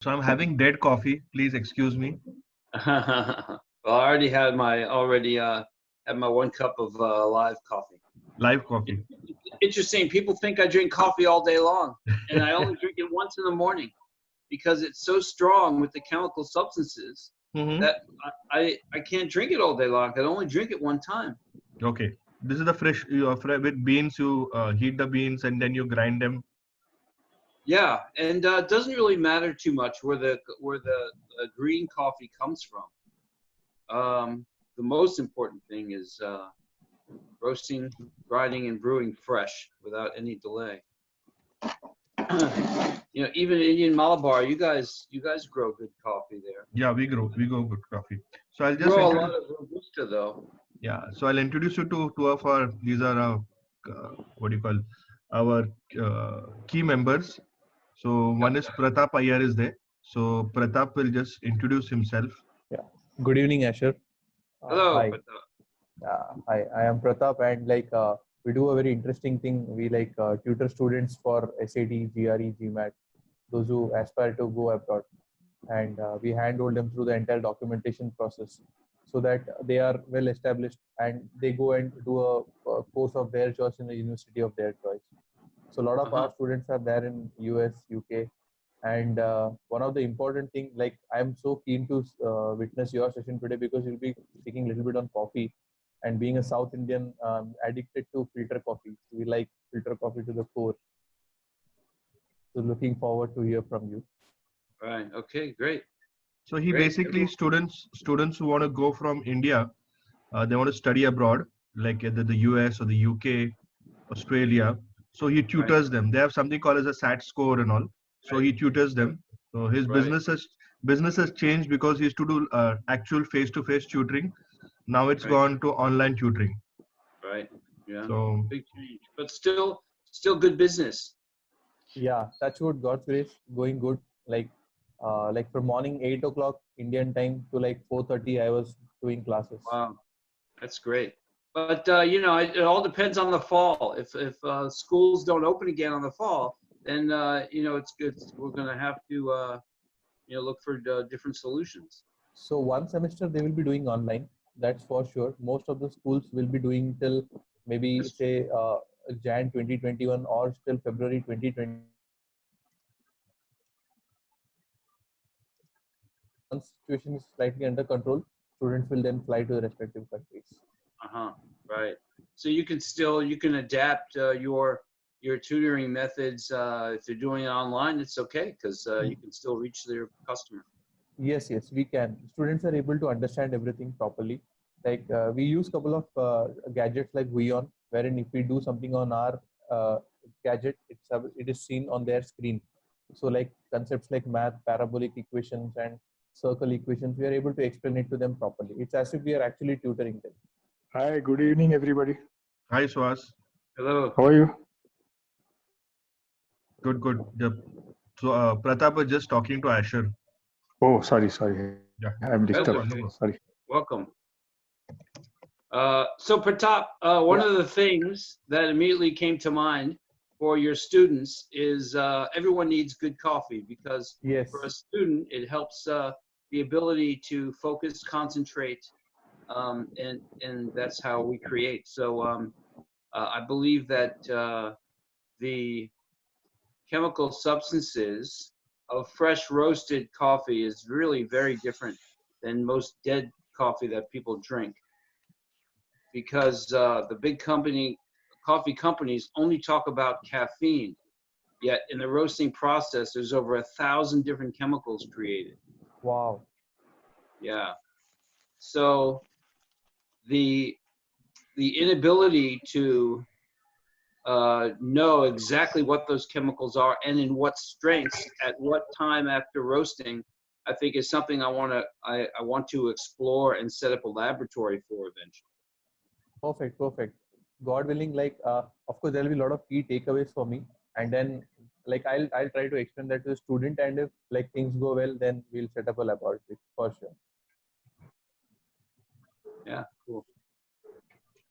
So I'm having dead coffee. Please excuse me. Well, I already had my 1 cup of live coffee. Live coffee. Interesting. People think I drink coffee all day long, and I only drink it once in the morning because it's so strong with the chemical substances Mm-hmm. that I can't drink it all day long. I can only drink it one time. Okay. This is the fresh, with beans. You heat the beans and then you grind them. Yeah, and it doesn't really matter too much where the green coffee comes from. The most important thing is roasting, grinding, and brewing fresh without any delay. Even Indian Malabar, you guys grow good coffee there. Yeah, we grow good coffee. So I'll You just grow a lot introduce. of Robusta though. Yeah. So I'll introduce you to two of our. These are our what do you call our key members. So one is Pratap Iyer is there. So Pratap will just introduce himself. Yeah. Good evening, Asher. Hello, Hi. I am Pratap, and we do a very interesting thing. We tutor students for SAT, GRE, GMAT, those who aspire to go abroad, and we handhold them through the entire documentation process, so that they are well established and they go and do a course of their choice in the university of their choice. So a lot of our students are there in US, UK, and one of the important thing, like I'm so keen to witness your session today because you'll be speaking a little bit on coffee. And being a South Indian, addicted to filter coffee, we like filter coffee to the core. So looking forward to hear from you. Right. Okay. Great. So he Great. basically students who want to go from India, they want to study abroad, like either the US or the UK, Australia. So he tutors them. They have something called as a SAT score and all. So he tutors them. So his business has changed because he used to do actual face-to-face tutoring. Now it's gone to online tutoring. Right. Yeah. So big change, but still good business. Yeah, that's what God's grace going good. Like from morning 8 o'clock Indian time to like 4:30, I was doing classes. Wow, that's great. But it all depends on the fall. If schools don't open again on the fall, then it's good. We're gonna have to look for different solutions. So one semester they will be doing online. That's for sure. Most of the schools will be doing till maybe say Jan 2021 or till February 2020. Once situation is slightly under control, students will then fly to the respective countries. Right. So you can adapt your tutoring methods. If they're doing it online, it's okay because you can still reach their customer. Yes, we can. Students are able to understand everything properly. Like we use couple of gadgets like Vion, wherein if we do something on our gadget, it is seen on their screen. So like concepts like math, parabolic equations, and circle equations, we are able to explain it to them properly. It's as if we are actually tutoring them. Hi, good evening, everybody. Hi, Suhas. Hello. How are you? Good. So Pratap was just talking to Asher. Oh, sorry. Yeah. I'm disturbed. Sorry. Welcome. So Pratap, one of the things that immediately came to mind for your students is everyone needs good coffee because for a student, it helps the ability to focus, concentrate, and that's how we create. So I believe that the chemical substances of fresh roasted coffee is really very different than most dead coffee that people drink, because the big coffee companies only talk about caffeine, yet in the roasting process there's over 1,000 different chemicals created. Wow. Yeah. So the inability to know exactly what those chemicals are and in what strengths at what time after roasting, I think is something I want to explore and set up a laboratory for eventually. Perfect. God willing, of course there will be a lot of key takeaways for me, and then I'll try to explain that to the student, and if things go well, then we'll set up a laboratory for sure. Yeah, cool.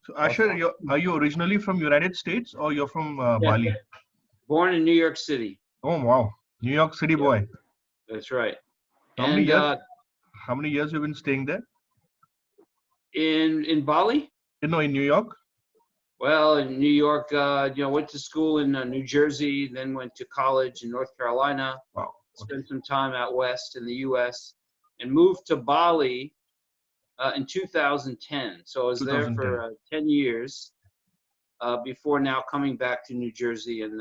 So Asher, are you originally from United States or you're from Bali? Born in New York City. Oh wow, New York City boy. That's right. How many years? How many years you've been staying there? In Bali? No, in New York. Well, in New York, went to school in New Jersey, then went to college in North Carolina. Wow. Spent some time out west in the U.S. and moved to Bali in 2010. So I was there for 10 years before now coming back to New Jersey and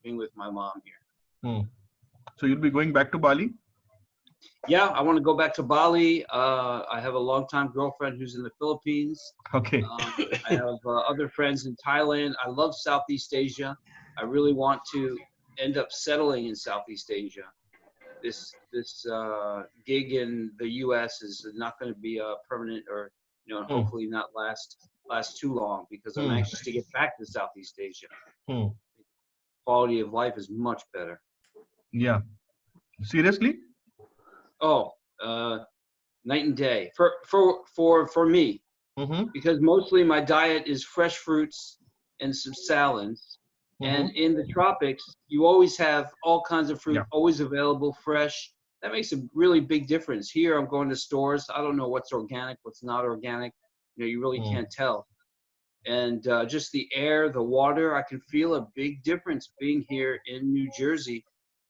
being with my mom here. So you'll be going back to Bali? Yeah, I want to go back to Bali. I have a longtime girlfriend who's in the Philippines. Okay. I have other friends in Thailand. I love Southeast Asia. I really want to end up settling in Southeast Asia. This gig in the U.S. is not going to be a permanent, or hopefully not last too long, because I'm anxious to get back to Southeast Asia. Quality of life is much better. Yeah. Seriously? Oh, night and day for me, because mostly my diet is fresh fruits and some salads. And in the tropics, you always have all kinds of fruit, always available, fresh. That makes a really big difference. Here, I'm going to stores. I don't know what's organic, what's not organic. You really can't tell. And just the air, the water, I can feel a big difference being here in New Jersey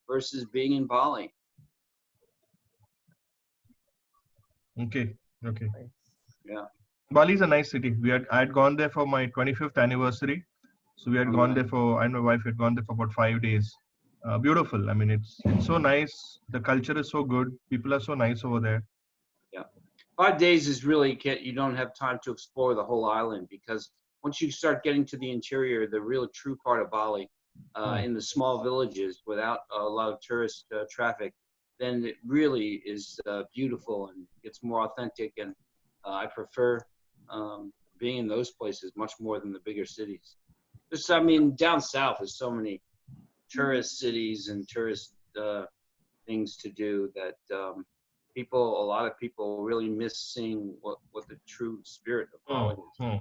versus being in Bali. Okay. Yeah. Bali is a nice city. I had gone there for my 25th anniversary. So we had gone there I and my wife had gone there for about 5 days. Beautiful. I mean, it's so nice. The culture is so good. People are so nice over there. Yeah. 5 days is really, you don't have time to explore the whole island, because once you start getting to the interior, the real true part of Bali, in the small villages without a lot of tourist traffic, then it really is beautiful and it's more authentic. And I prefer being in those places much more than the bigger cities. Down south there's so many tourist cities and tourist things to do that a lot of people really miss seeing what the true spirit of Bali is.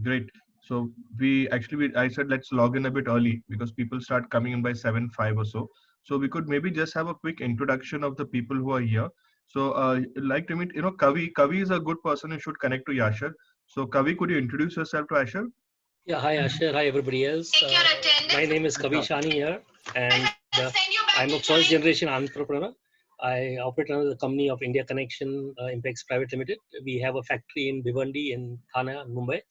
Great. So I said let's log in a bit early because people start coming in by 7:05 or so. So we could maybe just have a quick introduction of the people who are here. So like to meet, Kavi. Kavi is a good person who should connect to Yashar. So Kavi, could you introduce yourself to Yashar? Yeah, hi Asher, hi everybody else. My name is Kavi Shani here, and I'm a first generation entrepreneur. I operate under the company of India Connection Impex Private Limited. We have a factory in Bhiwandi in Thane, Mumbai.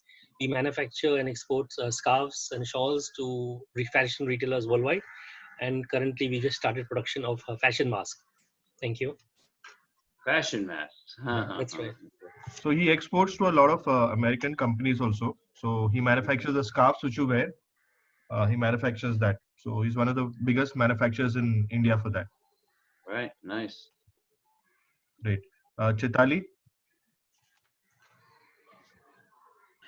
We manufacture and export scarves and shawls to fashion retailers worldwide. And currently we just started production of a fashion mask. Thank you. Fashion masks. That's right. So he exports to a lot of American companies also. So he manufactures the scarves which you wear. He manufactures that. So he's one of the biggest manufacturers in India for that. Right. Nice. Great. Chitali.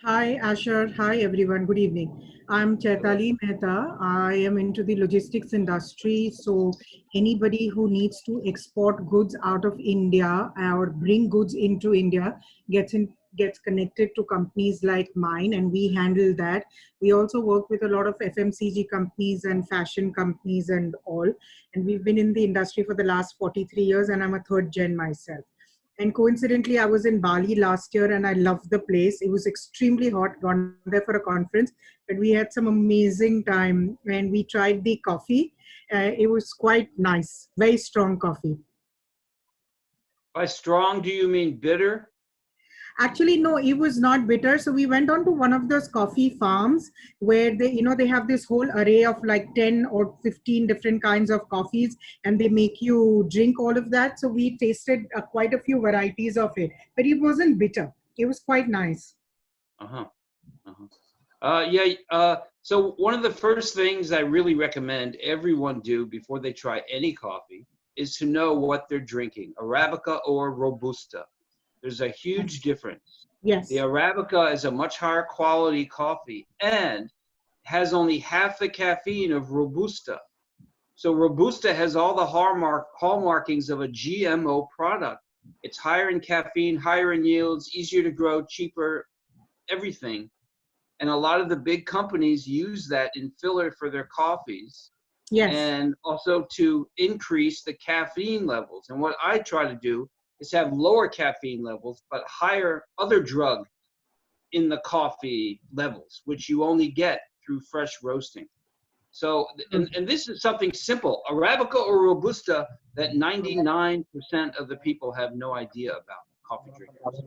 Hi, Asher. Hi, everyone. Good evening. I'm Chaitali Mehta. I am into the logistics industry. So anybody who needs to export goods out of India or bring goods into India gets connected to companies like mine, and we handle that. We also work with a lot of FMCG companies and fashion companies and all. And we've been in the industry for the last 43 years, and I'm a third gen myself. And coincidentally, I was in Bali last year and I loved the place. It was extremely hot, gone there for a conference, but we had some amazing time and we tried the coffee. It was quite nice, very strong coffee. By strong, do you mean bitter? Actually, no, it was not bitter. So we went on to one of those coffee farms where they have this whole array of like 10 or 15 different kinds of coffees, and they make you drink all of that. So we tasted quite a few varieties of it, but it wasn't bitter. It was quite nice. So one of the first things I really recommend everyone do before they try any coffee is to know what they're drinking, Arabica or Robusta. There's a huge difference. Yes. The Arabica is a much higher quality coffee and has only half the caffeine of Robusta. So Robusta has all the hallmarkings of a GMO product. It's higher in caffeine, higher in yields, easier to grow, cheaper, everything. And a lot of the big companies use that in filler for their coffees. Yes. and also to increase the caffeine levels. And what I try to do is have lower caffeine levels, but higher other drug in the coffee levels, which you only get through fresh roasting. So, and this is something simple, Arabica or Robusta, that 99% of the people have no idea about, coffee drinkers.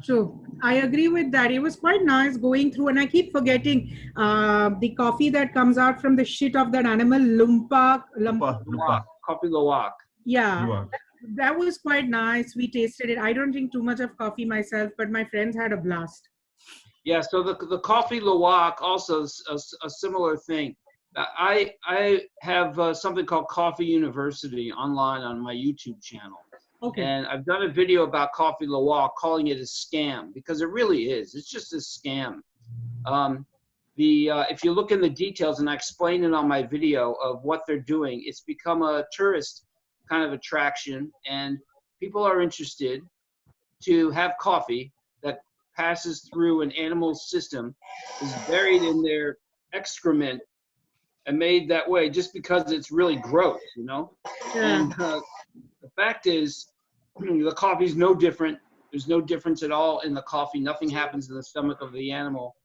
True. I agree with that. It was quite nice going through, and I keep forgetting the coffee that comes out from the shit of that animal, lumpa. Coffee Luwak. Yeah, Luwak. that was quite nice. We tasted it. I don't drink too much of coffee myself, but my friends had a blast. Yeah, so the coffee Luwak also is a similar thing. I have something called Coffee University online on my YouTube channel. Okay. And I've done a video about Coffee Luwak, calling it a scam, because it really is. It's just a scam. If you look in the details, and I explain it on my video of what they're doing, it's become a tourist kind of attraction, and people are interested to have coffee that passes through an animal's system, is buried in their excrement, and made that way just because it's really gross, you know? Yeah. And the fact is, the coffee's no different. There's no difference at all in the coffee. Nothing happens in the stomach of the animal.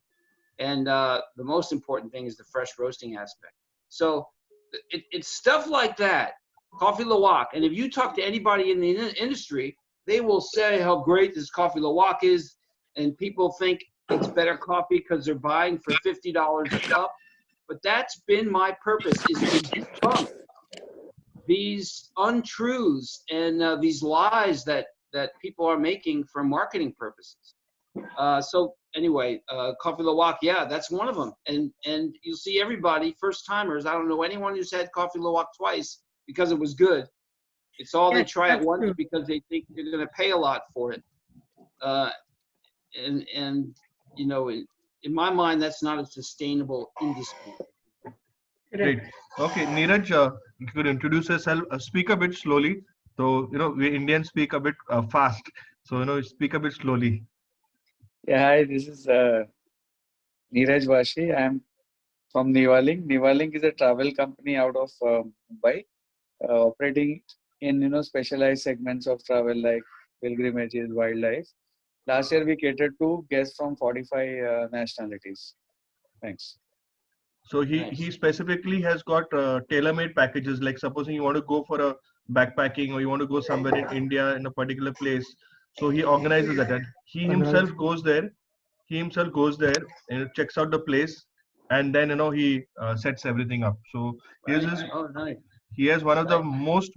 And the most important thing is the fresh roasting aspect. So it's stuff like that, Coffee Luwak. And if you talk to anybody in the industry, they will say how great this Coffee Luwak is. And people think it's better coffee because they're buying for $50 a cup. But that's been my purpose, is to debunk these untruths and these lies that people are making for marketing purposes. So anyway, Coffee Luwak, yeah, that's one of them. And you'll see everybody, first timers. I don't know anyone who's had Coffee Luwak twice because it was good. It's all they try it once because they think they're going to pay a lot for it. And you know, in my mind, that's not a sustainable industry. Great. Okay, Neeraj, you could introduce yourself. Speak a bit slowly. So, you know, we Indians speak a bit fast. So, you know, speak a bit slowly. Yeah, hi, this is Neeraj Vashi. I'm from Nivaling. Nivaling is a travel company out of Mumbai, operating in specialized segments of travel like pilgrimages, wildlife. Last year we catered to guests from 45 nationalities. Thanks. So he specifically has got tailor-made packages. Like supposing you want to go for a backpacking or you want to go somewhere in India in a particular place. So he organizes that, and he himself goes there. He himself goes there and checks out the place, and then he sets everything up. So Right. Oh, nice. He has one of the most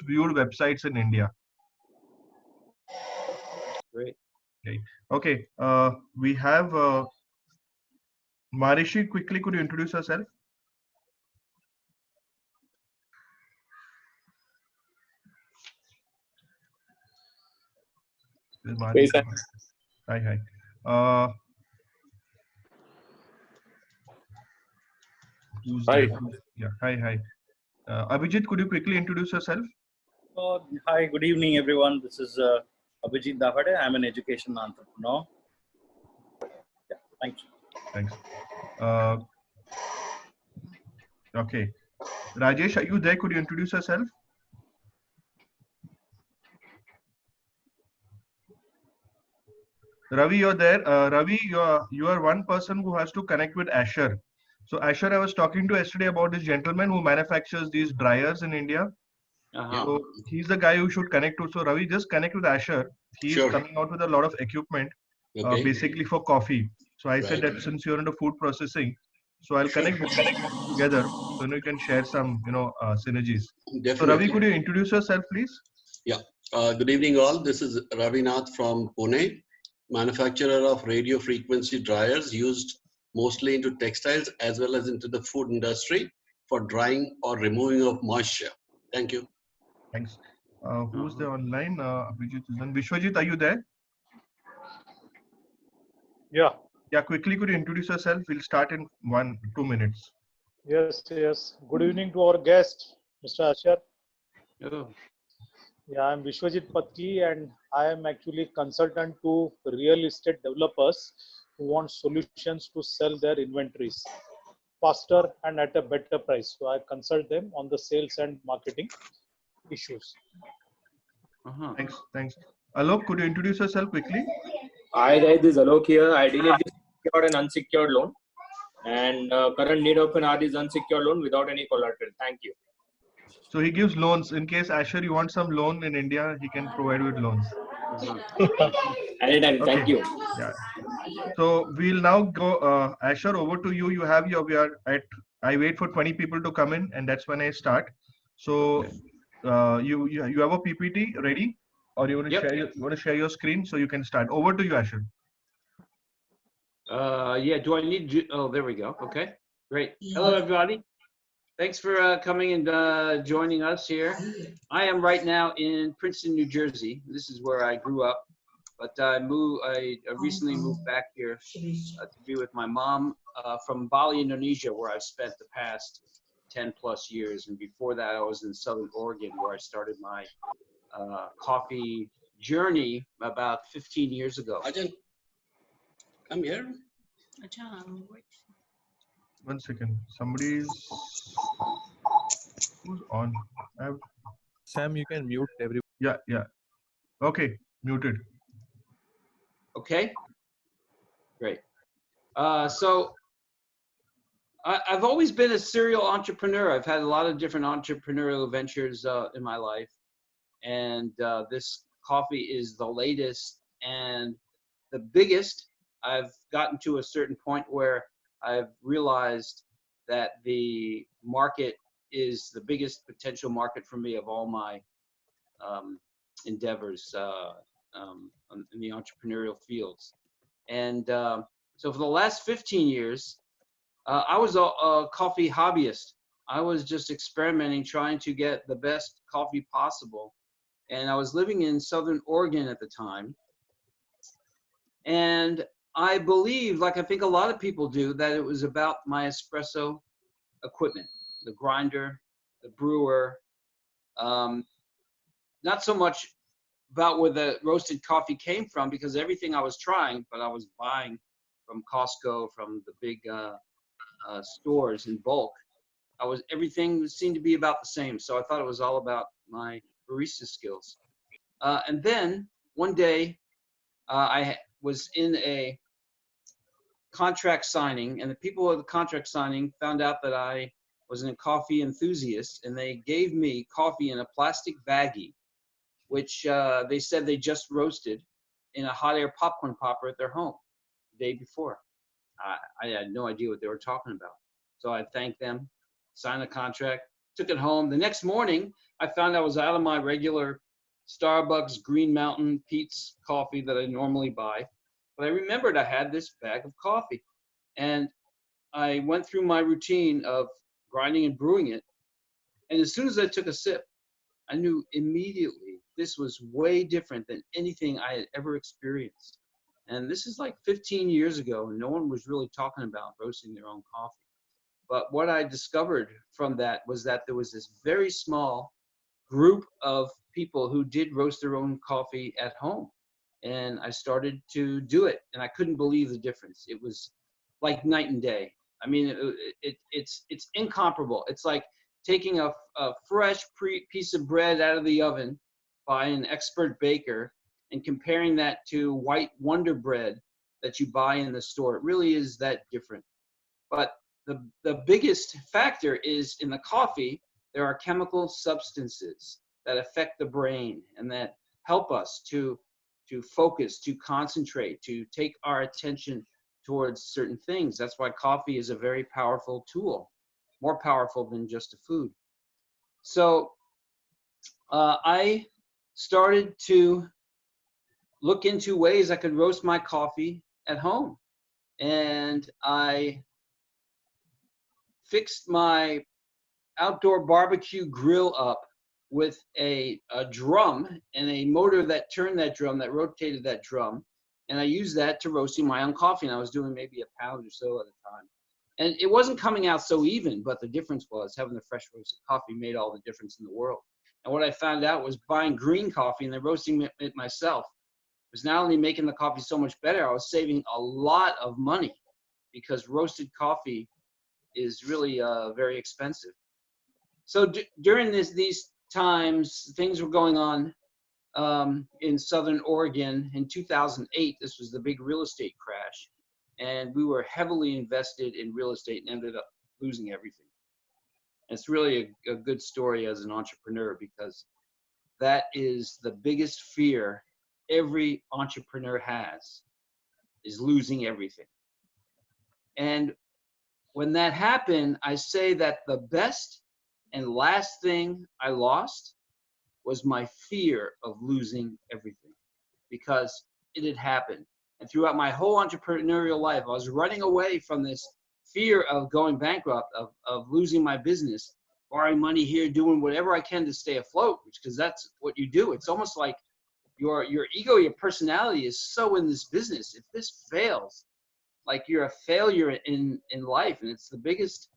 viewed websites in India. Great. Okay. We have Marishi. Quickly, could you introduce yourself? Hi. Who's Hi. there? Yeah. Hi. Abhijit, could you quickly introduce yourself? Hi, good evening, everyone. This is Abhijit Davade. I'm an education entrepreneur. Yeah, thank you. Thanks. Okay. Rajesh, are you there? Could you introduce yourself? Ravi, you're there. Ravi, you are one person who has to connect with Asher. So Asher, I was talking to yesterday about this gentleman who manufactures these dryers in India. So he's the guy who should connect to. So Ravi, just connect with Asher. He's coming out with a lot of equipment, basically for coffee. So I said that since you're into food processing, so I'll connect together. So you can share some, synergies. Definitely. So Ravi, could you introduce yourself, please? Yeah. Good evening, all. This is Ravinath from Pune, manufacturer of radio frequency dryers used mostly into textiles as well as into the food industry for drying or removing of moisture. Thank you. Thanks. Who's there online? Abhijit is on. Vishwajit, are you there? Yeah. Yeah, quickly, could you introduce yourself? We'll start in 1-2 minutes. Yes. Good evening to our guest, Mr. Asher. Yeah, I'm Vishwajit Patki, and I am actually consultant to real estate developers who want solutions to sell their inventories. faster and at a better price. So I consult them on the sales and marketing issues. Thanks. Alok, could you introduce yourself quickly? Hi guys, this is Alok here. I deal in secured and unsecured loan, and current need of an art is unsecured loan without any collateral. Thank you. So he gives loans. In case Asher, you want some loan in India, he can provide with loans. Anytime. Thank you. Yeah. So we'll now go, Asher, over to you. You have your, I wait for 20 people to come in, and that's when I start. So you have a PPT ready, or you want to share? You want to share your screen so you can start. Over to you, Asher. Yeah. Do I need to? Oh, there we go. Okay. Great. Hello, everybody. Thanks for coming and joining us here. I am right now in Princeton, New Jersey. This is where I grew up, but I recently moved back here to be with my mom from Bali, Indonesia, where I've spent the past 10 plus years. And before that, I was in Southern Oregon, where I started my coffee journey about 15 years ago. Ajahn, come here. One second. Somebody's who's on? Sam, you can mute everyone. Yeah. Okay, muted. Okay, great. So I've always been a serial entrepreneur. I've had a lot of different entrepreneurial ventures in my life, and this coffee is the latest and the biggest. I've gotten to a certain point where I've realized that the market is the biggest potential market for me of all my endeavors in the entrepreneurial fields. And so for the last 15 years, I was a coffee hobbyist. I was just experimenting, trying to get the best coffee possible. And I was living in Southern Oregon at the time. And I believe, like I think a lot of people do, that it was about my espresso equipment, the grinder, the brewer, not so much about where the roasted coffee came from, because everything I was trying, but I was buying from Costco, from the big stores in bulk. Everything seemed to be about the same. So I thought it was all about my barista skills. And then one day I was in a contract signing, and the people at the contract signing found out that I was a coffee enthusiast, and they gave me coffee in a plastic baggie, which they said they just roasted in a hot air popcorn popper at their home the day before. I had no idea what they were talking about. So I thanked them, signed the contract, took it home. The next morning, I found I was out of my regular Starbucks Green Mountain Pete's coffee that I normally buy. But I remembered I had this bag of coffee. And I went through my routine of grinding and brewing it. And as soon as I took a sip, I knew immediately this was way different than anything I had ever experienced. And this is like 15 years ago, and no one was really talking about roasting their own coffee. But what I discovered from that was that there was this very small group of people who did roast their own coffee at home. And I started to do it, and I couldn't believe the difference. It was like night and day. I mean, it's incomparable. It's like taking a fresh piece of bread out of the oven by an expert baker and comparing that to white Wonder Bread that you buy in the store. It really is that different. But the biggest factor is in the coffee, there are chemical substances that affect the brain and that help us to focus, to concentrate, to take our attention towards certain things. That's why coffee is a very powerful tool, more powerful than just a food. So I started to look into ways I could roast my coffee at home. And I fixed my outdoor barbecue grill up with a drum and a motor that turned that drum, that rotated that drum. And I used that to roasting my own coffee. And I was doing maybe a pound or so at a time. And it wasn't coming out so even, but the difference was having the fresh roasted coffee made all the difference in the world. And what I found out was buying green coffee and then roasting it myself was not only making the coffee so much better, I was saving a lot of money, because roasted coffee is really very expensive. So during these times, things were going on in Southern Oregon in 2008. This was the big real estate crash, and we were heavily invested in real estate and ended up losing everything. And it's really a good story as an entrepreneur, because that is the biggest fear every entrepreneur has, is losing everything. And when that happened, I say that the best and last thing I lost was my fear of losing everything, because it had happened. And throughout my whole entrepreneurial life, I was running away from this fear of going bankrupt, of losing my business, borrowing money here, doing whatever I can to stay afloat, because that's what you do. It's almost like your ego, your personality is so in this business. If this fails, like you're a failure in life. And it's the biggest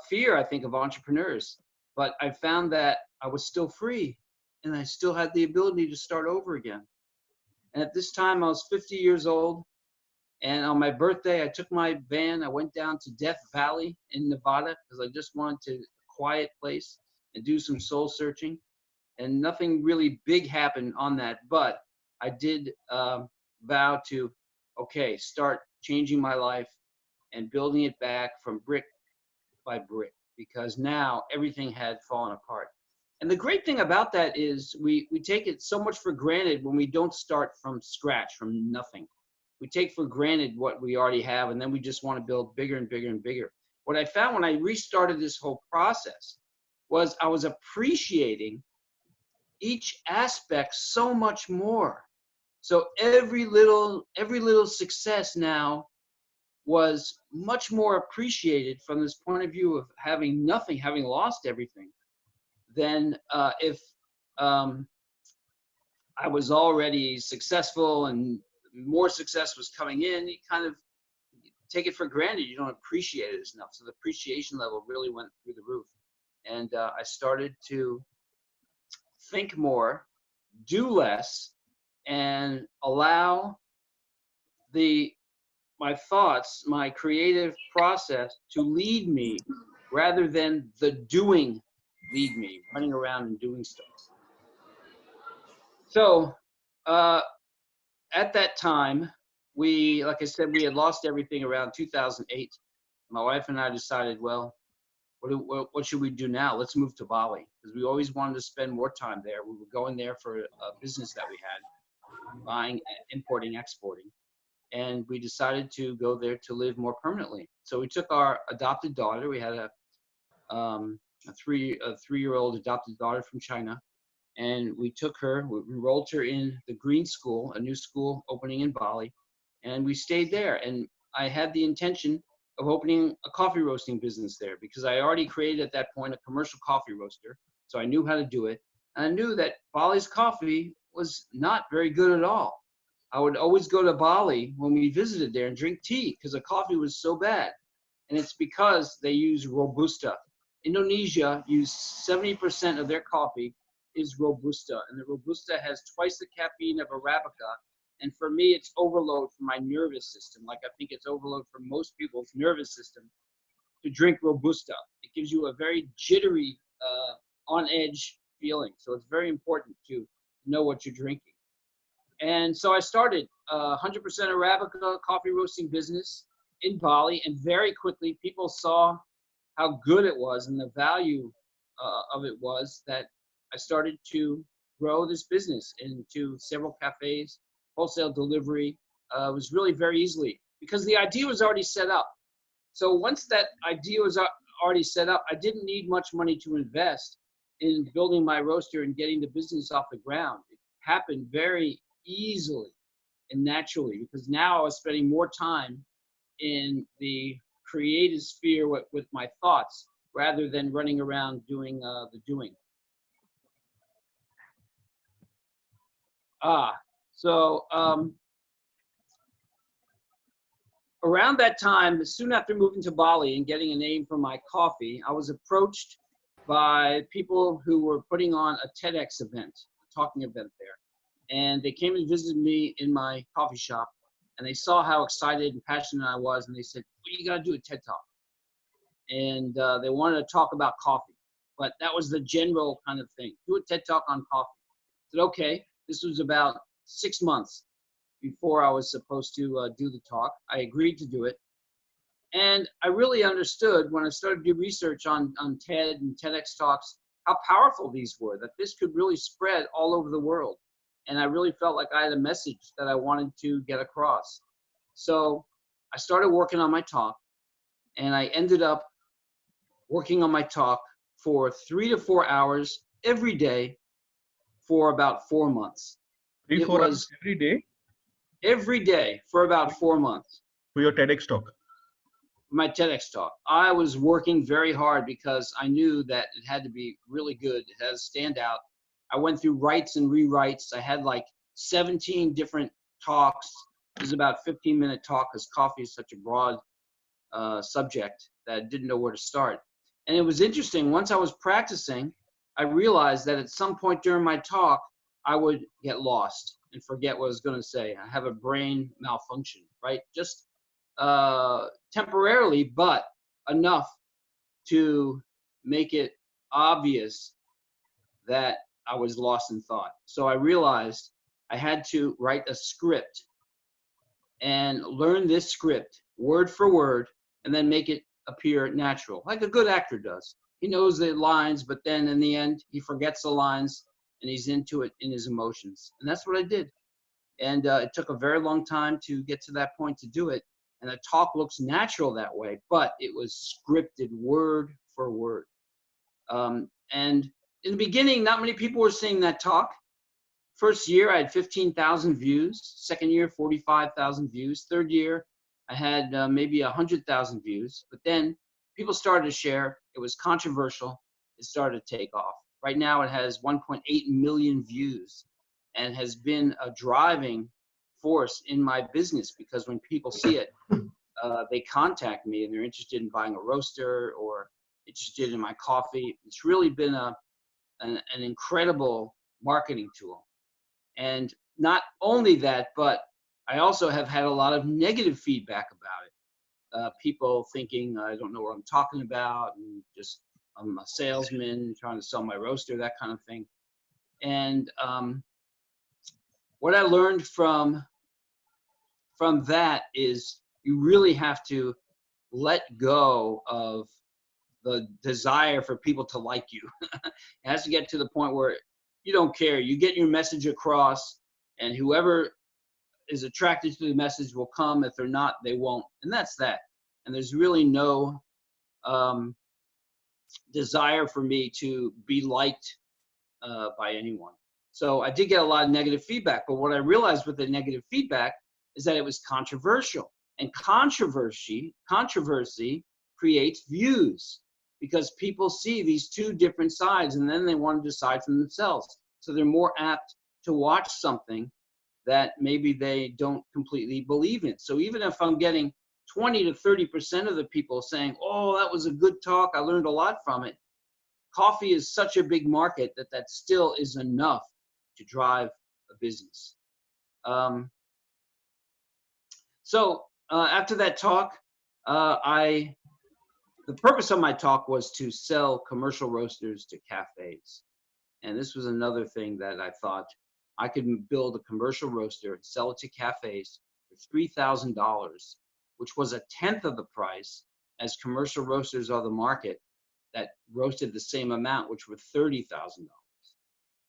fear, I think, of entrepreneurs. But I found that I was still free, and I still had the ability to start over again. And at this time, I was 50 years old. And on my birthday, I took my van. I went down to Death Valley in Nevada, because I just wanted to a quiet place and do some soul searching. And nothing really big happened on that. But I did vow to, okay, start changing my life and building it back from brick by brick, because now everything had fallen apart. And the great thing about that is we take it so much for granted when we don't start from scratch, from nothing. We take for granted what we already have, and then we just want to build bigger and bigger and bigger. What I found when I restarted this whole process was I was appreciating each aspect so much more. So every little success now was much more appreciated from this point of view of having nothing, having lost everything, than if I was already successful and more success was coming in. You kind of take it for granted. You don't appreciate it enough. So the appreciation level really went through the roof. And I started to think more, do less, and allow my thoughts, my creative process to lead me, rather than the doing lead me, running around and doing stuff. So at that time, like I said, we had lost everything around 2008. My wife and I decided, well, what should we do now? Let's move to Bali, because we always wanted to spend more time there. We were going there for a business that we had, buying, importing, exporting. And we decided to go there to live more permanently. So we took our adopted daughter. We had a 3-year-old adopted daughter from China. And we took her, we enrolled her in the Green School, a new school opening in Bali. And we stayed there. And I had the intention of opening a coffee roasting business there, because I already created at that point a commercial coffee roaster. So I knew how to do it. And I knew that Bali's coffee was not very good at all. I would always go to Bali when we visited there and drink tea, because the coffee was so bad. And it's because they use Robusta. Indonesia used 70% of their coffee is Robusta, and the Robusta has twice the caffeine of Arabica. And for me, it's overload for my nervous system. Like I think it's overload for most people's nervous system to drink Robusta. It gives you a very jittery, on edge feeling. So it's very important to know what you're drinking. And so I started 100% Arabica coffee roasting business in Bali, and very quickly people saw how good it was and the value of it was, that I started to grow this business into several cafes, wholesale delivery. Was really very easily, because the idea was already set up. So once that idea was already set up, I didn't need much money to invest in building my roaster and getting the business off the ground. It happened very easily and naturally, because now I was spending more time in the creative sphere with my thoughts, rather than running around doing the doing. So around that time, soon after moving to Bali and getting a name for my coffee, I was approached by people who were putting on a TEDx event, a talking event there. And they came and visited me in my coffee shop, and they saw how excited and passionate I was, and they said, well, you got to do a TED Talk. and they wanted to talk about coffee, but that was the general kind of thing. Do a TED Talk on coffee. I said, okay. This was about 6 months before I was supposed to do the talk. I agreed to do it. And I really understood when I started to do research on TED and TEDx talks, how powerful these were, that this could really spread all over the world. And I really felt like I had a message that I wanted to get across. So I started working on my talk, and I ended up working on my talk for 3 to 4 hours every day for about 4 months. 3-4 hours every day? Every day for about 4 months. For your TEDx talk? My TEDx talk. I was working very hard because I knew that it had to be really good. It had to stand out. I went through writes and rewrites. I had like 17 different talks. It was about a 15-minute talk because coffee is such a broad subject that I didn't know where to start. And it was interesting. Once I was practicing, I realized that at some point during my talk, I would get lost and forget what I was going to say. I have a brain malfunction, right? Just temporarily, but enough to make it obvious that I was lost in thought. So I realized I had to write a script and learn this script word for word and then make it appear natural, like a good actor does. He knows the lines, but then in the end, he forgets the lines and he's into it in his emotions. And that's what I did. And it took a very long time to get to that point to do it. And the talk looks natural that way, but it was scripted word for word. And in the beginning, not many people were seeing that talk. First year, I had 15,000 views. Second year, 45,000 views. Third year, I had maybe 100,000 views. But then people started to share. It was controversial. It started to take off. Right now, it has 1.8 million views and has been a driving force in my business, because when people see it, they contact me and they're interested in buying a roaster or interested in my coffee. It's really been an incredible marketing tool. And not only that, but I also have had a lot of negative feedback about it. People thinking I don't know what I'm talking about, and just I'm a salesman trying to sell my roaster, that kind of thing. And what I learned from that is you really have to let go of the desire for people to like you. It has to get to the point where you don't care. You get your message across, and whoever is attracted to the message will come. If they're not, they won't. And that's that. And there's really no desire for me to be liked by anyone. So I did get a lot of negative feedback, but what I realized with the negative feedback is that it was controversial. And controversy creates views, because people see these two different sides and then they want to decide for themselves. So they're more apt to watch something that maybe they don't completely believe in. So even if I'm getting 20 to 30% of the people saying, oh, that was a good talk, I learned a lot from it, coffee is such a big market that still is enough to drive a business. So after that talk, the purpose of my talk was to sell commercial roasters to cafes. And this was another thing that I thought I could build a commercial roaster and sell it to cafes for $3,000, which was 1/10 of the price as commercial roasters on the market that roasted the same amount, which were $30,000.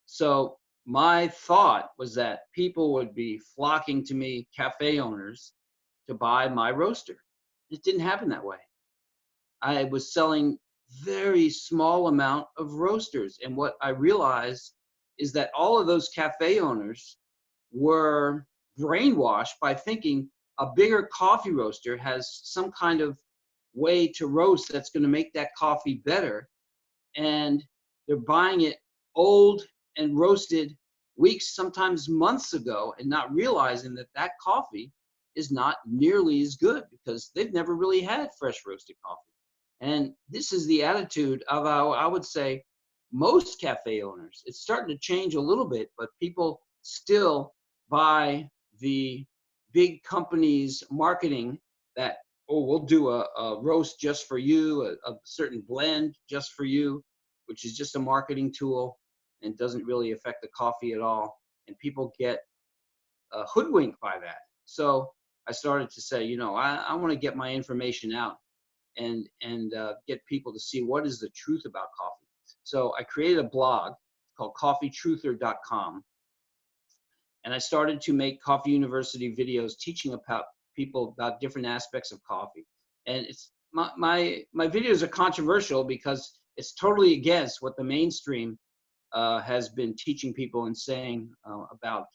So my thought was that people would be flocking to me, cafe owners, to buy my roaster. It didn't happen that way. I was selling very small amount of roasters. And what I realized is that all of those cafe owners were brainwashed by thinking a bigger coffee roaster has some kind of way to roast that's going to make that coffee better. And they're buying it old and roasted weeks, sometimes months ago, and not realizing that that coffee is not nearly as good because they've never really had fresh roasted coffee. And this is the attitude of, I would say, most cafe owners. It's starting to change a little bit, but people still buy the big companies' marketing that or we'll do a roast just for you, a certain blend just for you, which is just a marketing tool and doesn't really affect the coffee at all. And people get hoodwinked by that. So I started to say, you know, I want to get my information out and get people to see what is the truth about coffee. So I created a blog called coffeetruther.com. And I started to make Coffee University videos teaching about people about different aspects of coffee. And it's my videos are controversial because it's totally against what the mainstream has been teaching people and saying about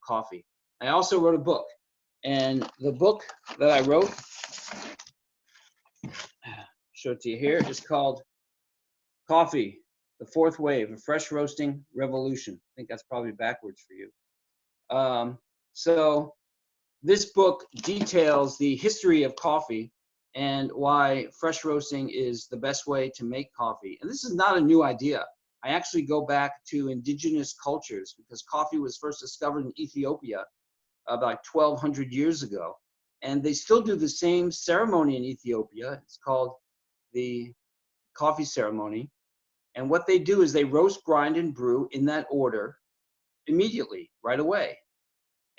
coffee. I also wrote a book, and the book that I wrote, show it to you here, is called Coffee, the Fourth Wave, a Fresh Roasting Revolution. I think that's probably backwards for you. So this book details the history of coffee and why fresh roasting is the best way to make coffee. And this is not a new idea. I actually go back to indigenous cultures because coffee was first discovered in Ethiopia about 1,200 years ago. And they still do the same ceremony in Ethiopia. It's called the coffee ceremony. And what they do is they roast, grind, and brew in that order immediately, right away.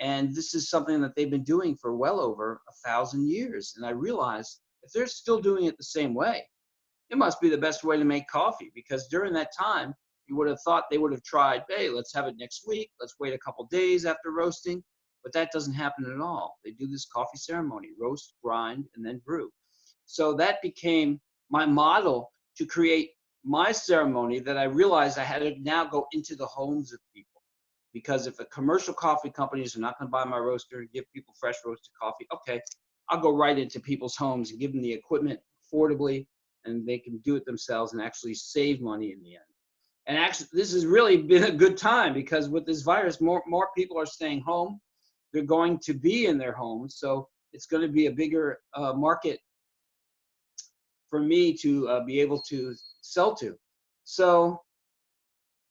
And this is something that they've been doing for well over 1,000 years. And I realized if they're still doing it the same way, it must be the best way to make coffee, because during that time, you would have thought they would have tried, hey, let's have it next week. Let's wait a couple days after roasting. But that doesn't happen at all. They do this coffee ceremony, roast, grind, and then brew. So that became my model to create my ceremony that I realized I had to now go into the homes of people. Because if the commercial coffee companies are not going to buy my roaster and give people fresh roasted coffee, okay, I'll go right into people's homes and give them the equipment affordably, and they can do it themselves and actually save money in the end. And actually, this has really been a good time because with this virus, more people are staying home. They're going to be in their homes, so it's going to be a bigger market for me to be able to sell to. So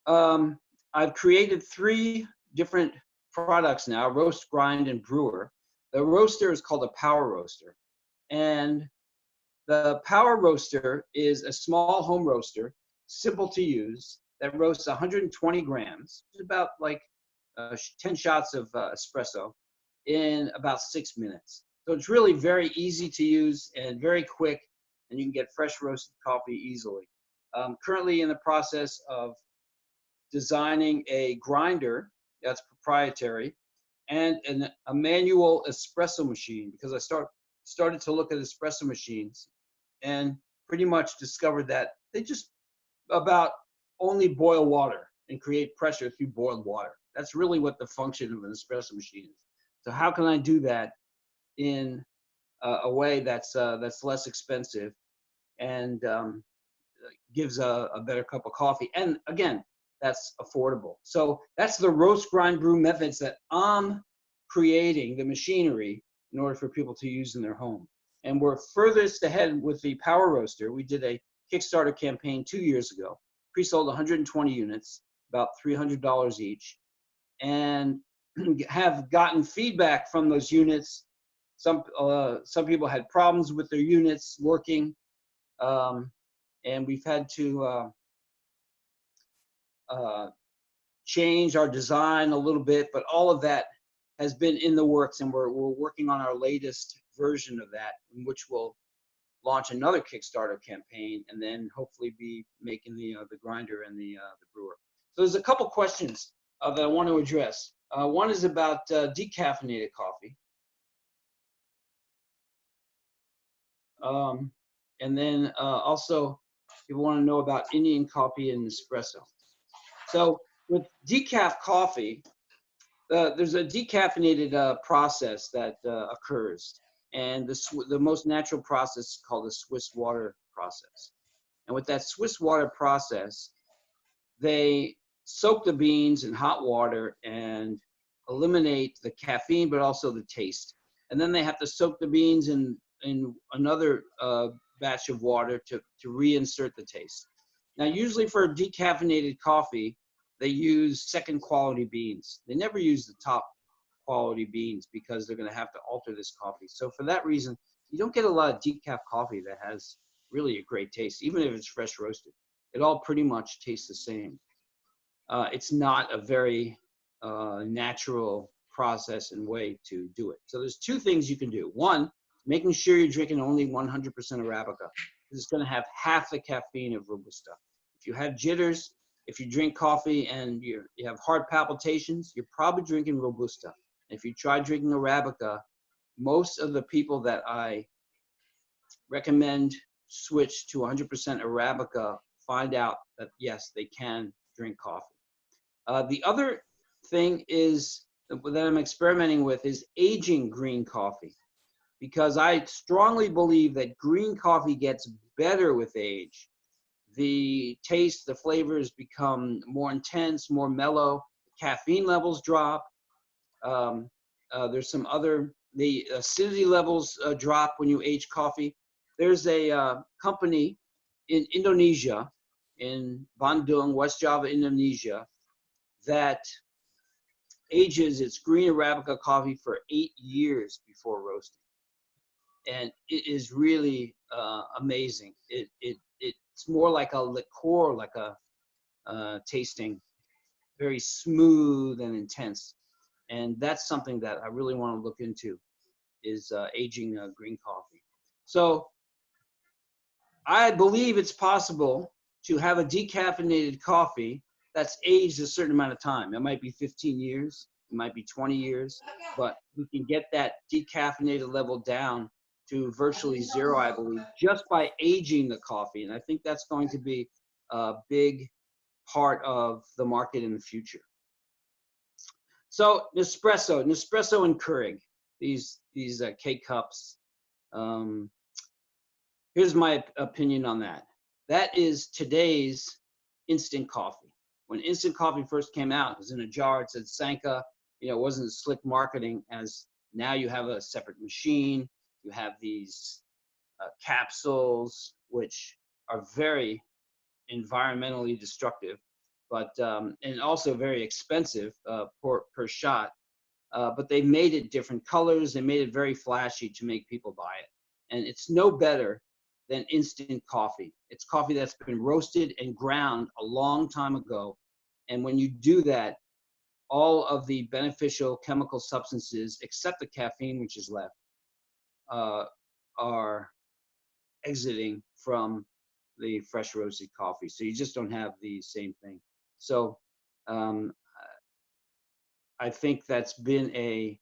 I've created 3 different products now: roast, grind, and brewer. The roaster is called a power roaster. And the power roaster is a small home roaster, simple to use, that roasts 120 grams, which is about like 10 shots of espresso in about 6 minutes. So it's really very easy to use and very quick, and you can get fresh roasted coffee easily. Currently in the process of designing a grinder that's proprietary and a manual espresso machine, because I started to look at espresso machines and pretty much discovered that they just about only boil water and create pressure through boiled water. That's really what the function of an espresso machine is. So how can I do that in a way that's less expensive and gives a better cup of coffee? And again, that's affordable. So that's the roast, grind, brew methods that I'm creating, the machinery, in order for people to use in their home. And we're furthest ahead with the power roaster. We did a Kickstarter campaign 2 years ago, pre-sold 120 units, about $300 each, and have gotten feedback from those units. Some people had problems with their units working, and we've had to change our design a little bit, but all of that has been in the works, and we're working on our latest version of that, in which we'll launch another Kickstarter campaign and then hopefully be making the grinder and the brewer. So there's a couple questions that I want to address. One is about decaffeinated coffee. And then also people want to know about Indian coffee and espresso. So with decaf coffee, there's a decaffeinated process that occurs. And the most natural process is called the Swiss water process. And with that Swiss water process, they soak the beans in hot water and eliminate the caffeine, but also the taste. And then they have to soak the beans in another batch of water to reinsert the taste. Now, usually for decaffeinated coffee, they use second quality beans. They never use the top quality beans because they're going to have to alter this coffee. So for that reason, you don't get a lot of decaf coffee that has really a great taste, even if it's fresh roasted. It all pretty much tastes the same. It's not a very natural process and way to do it. So there's two things you can do. One, making sure you're drinking only 100% Arabica. It's going to have half the caffeine of Robusta. If you have jitters, if you drink coffee and you have heart palpitations, you're probably drinking Robusta. If you try drinking Arabica, most of the people that I recommend switch to 100% Arabica find out that, yes, they can drink coffee. The other thing is that I'm experimenting with is aging green coffee, because I strongly believe that green coffee gets better with age. The taste, the flavors become more intense, more mellow, caffeine levels drop. There's some other, the acidity levels drop when you age coffee. There's a company in Indonesia, in Bandung, West Java, Indonesia, that ages its green Arabica coffee for 8 years before roasting. And it is really amazing. It's more like a liqueur, like a tasting, very smooth and intense. And that's something that I really want to look into, is aging green coffee. So I believe it's possible to have a decaffeinated coffee that's aged a certain amount of time. It might be 15 years, it might be 20 years, but we can get that decaffeinated level down to virtually zero, I believe, just by aging the coffee. And I think that's going to be a big part of the market in the future. So Nespresso and Keurig, these K-cups. Here's my opinion on that. That is today's instant coffee. When instant coffee first came out, it was in a jar. It said Sanka. You know, it wasn't slick marketing as now you have a separate machine. You have these capsules, which are very environmentally destructive, but and also very expensive per shot. But they made it different colors. They made it very flashy to make people buy it. And it's no better than instant coffee. It's coffee that's been roasted and ground a long time ago. And when you do that, all of the beneficial chemical substances, except the caffeine, which is left, are exiting from the fresh roasted coffee. So you just don't have the same thing. So I think that's been a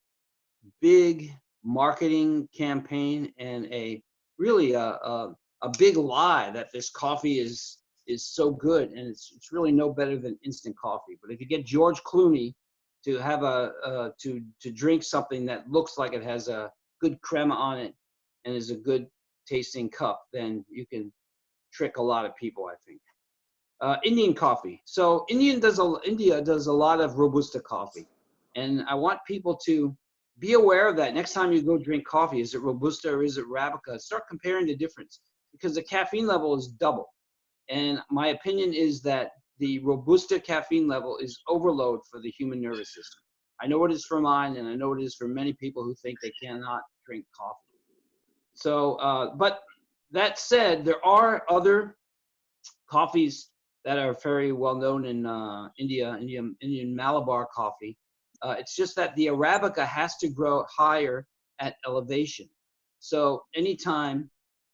big marketing campaign and a really a big lie that this coffee is so good, and it's really no better than instant coffee. But if you get George Clooney to have to drink something that looks like it has a good crema on it and is a good tasting cup, then you can trick a lot of people, I think. Indian coffee. So India does a lot of Robusta coffee, and I want people to be aware of that. Next time you go drink coffee, is it Robusta or is it Arabica? Start comparing the difference, because the caffeine level is double. And my opinion is that the Robusta caffeine level is overload for the human nervous system. I know it is for mine, and I know it is for many people who think they cannot drink coffee. So, but that said, there are other coffees that are very well known in Indian Malabar coffee. It's just that the Arabica has to grow higher at elevation. So anytime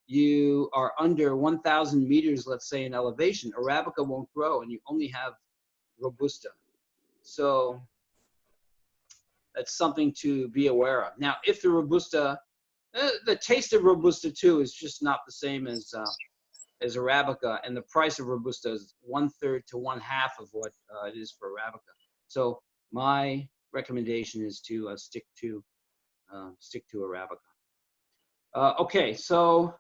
you are under 1,000 meters, let's say, in elevation, Arabica won't grow, and you only have Robusta. So that's something to be aware of. Now, if the Robusta, the taste of Robusta too is just not the same as Arabica, and the price of Robusta is 1/3 to 1/2 of what it is for Arabica. So my recommendation is to stick to Arabica. Okay, so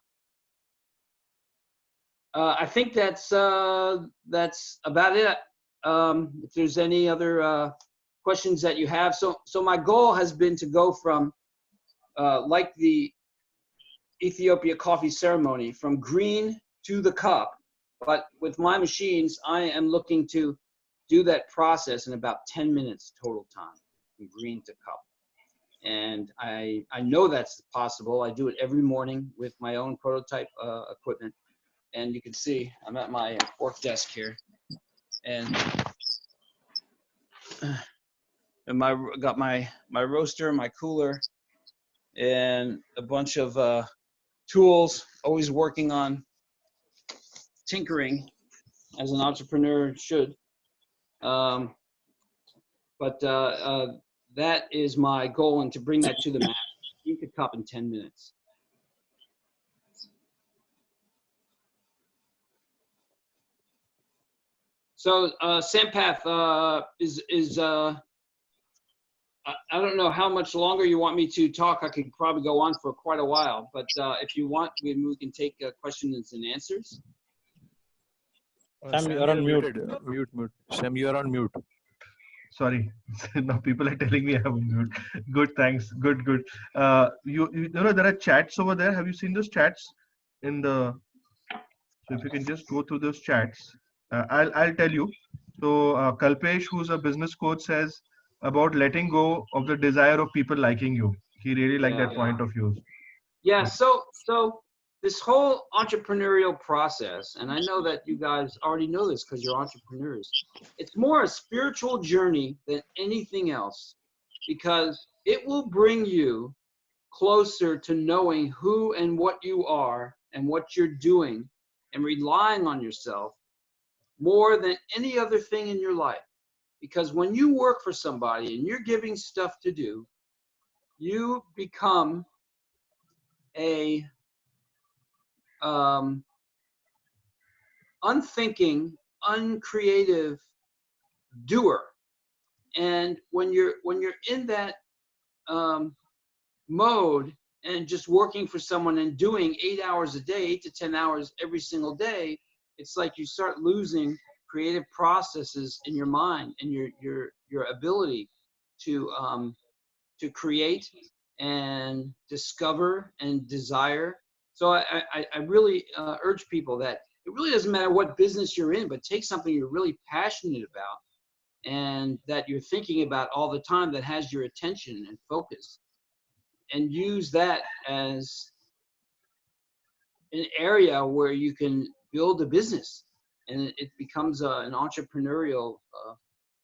I think that's about it. If there's any other questions that you have, so my goal has been to go from like the Ethiopia coffee ceremony, from green to the cup, but with my machines, I am looking to do that process in about 10 minutes total time, from green to cup. And I know that's possible. I do it every morning with my own prototype equipment. And you can see I'm at my work desk here, and got my roaster, my cooler, and a bunch of tools. Always working on tinkering, as an entrepreneur should. But that is my goal, and to bring that to the map. You could cup in 10 minutes. So Sampath I don't know how much longer you want me to talk. I could probably go on for quite a while, but if you want, we can take questions and answers. Sam, you're on mute. Mute. Sam, you're on mute. Sorry, now people are telling me I'm on mute. Good, thanks. Good. You know there are chats over there. Have you seen those chats in the? So if you can just go through those chats, I'll tell you. So Kalpesh, who's a business coach, says about letting go of the desire of people liking you. He really liked that point of view. Yeah. So this whole entrepreneurial process, and I know that you guys already know this because you're entrepreneurs. It's more a spiritual journey than anything else, because it will bring you closer to knowing who and what you are and what you're doing, and relying on yourself more than any other thing in your life. Because when you work for somebody and you're giving stuff to do, you become a unthinking, uncreative doer. And when you're in that mode and just working for someone and doing 8 hours a day, 8 to 10 hours every single day, it's like you start losing creative processes in your mind and your ability to create and discover and desire. So I really urge people that it really doesn't matter what business you're in, but take something you're really passionate about and that you're thinking about all the time, that has your attention and focus, and use that as an area where you can build a business, and it becomes an entrepreneurial,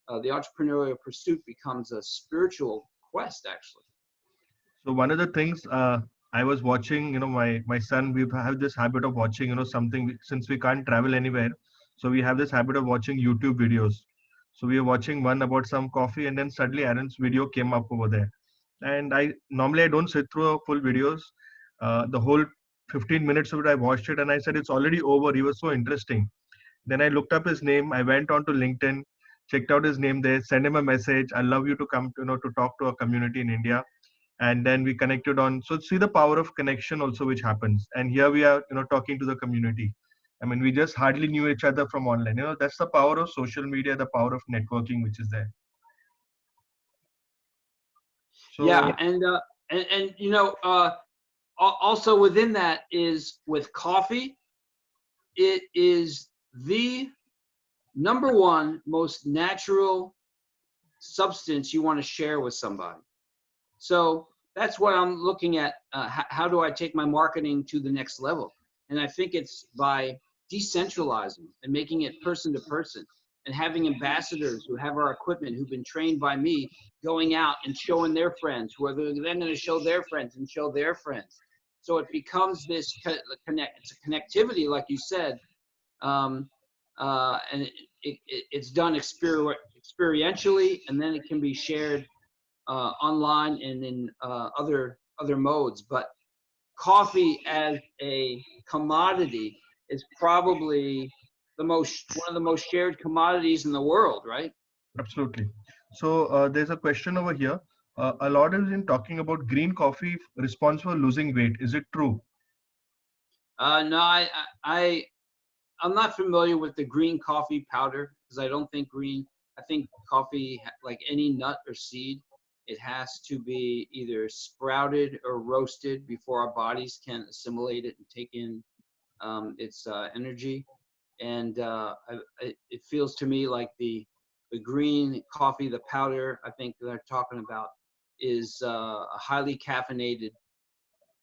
the entrepreneurial pursuit becomes a spiritual quest, actually. So one of the things I was watching, my son, we have this habit of watching, something, since we can't travel anywhere. So we have this habit of watching YouTube videos. So we were watching one about some coffee, and then suddenly Aaron's video came up over there. And I don't sit through full videos. The whole 15 minutes of it, I watched it, and I said, it's already over. He was so interesting. Then I looked up his name. I went on to LinkedIn, checked out his name there, sent him a message. I'd love you to come, to talk to a community in India. And then we connected on. So see the power of connection also, which happens. And here we are, talking to the community. I mean, we just hardly knew each other from online. That's the power of social media, the power of networking, which is there. So, yeah, and also within that is with coffee, it is the #1 most natural substance you want to share with somebody. So that's what I'm looking at. How do I take my marketing to the next level? And I think it's by decentralizing and making it person to person, and having ambassadors who have our equipment, who've been trained by me, going out and showing their friends, who are then going to show their friends and show their friends. So it becomes this it's a connectivity, like you said, and it's done experientially, and then it can be shared online and in other modes. But coffee as a commodity is probably one of the most shared commodities in the world, right? Absolutely. So there's a question over here. A lot is in talking about green coffee responsible for losing weight. Is it true? No, I'm not familiar with the green coffee powder, because I don't think green. I think coffee, like any nut or seed, it has to be either sprouted or roasted before our bodies can assimilate it and take in its energy. And it feels to me like the green coffee, the powder, I think they're talking about is a highly caffeinated,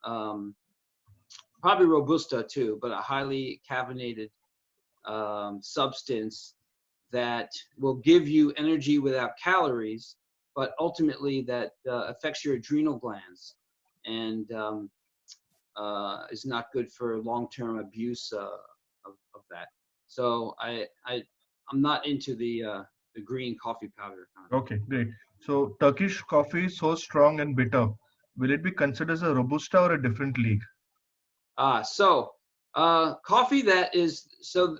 probably Robusta too, but a highly caffeinated substance that will give you energy without calories, but ultimately that affects your adrenal glands and is not good for long-term abuse of that. So I'm not into the green coffee powder. Okay, great. So Turkish coffee is so strong and bitter. Will it be considered as a Robusta or a different league? Coffee that is, so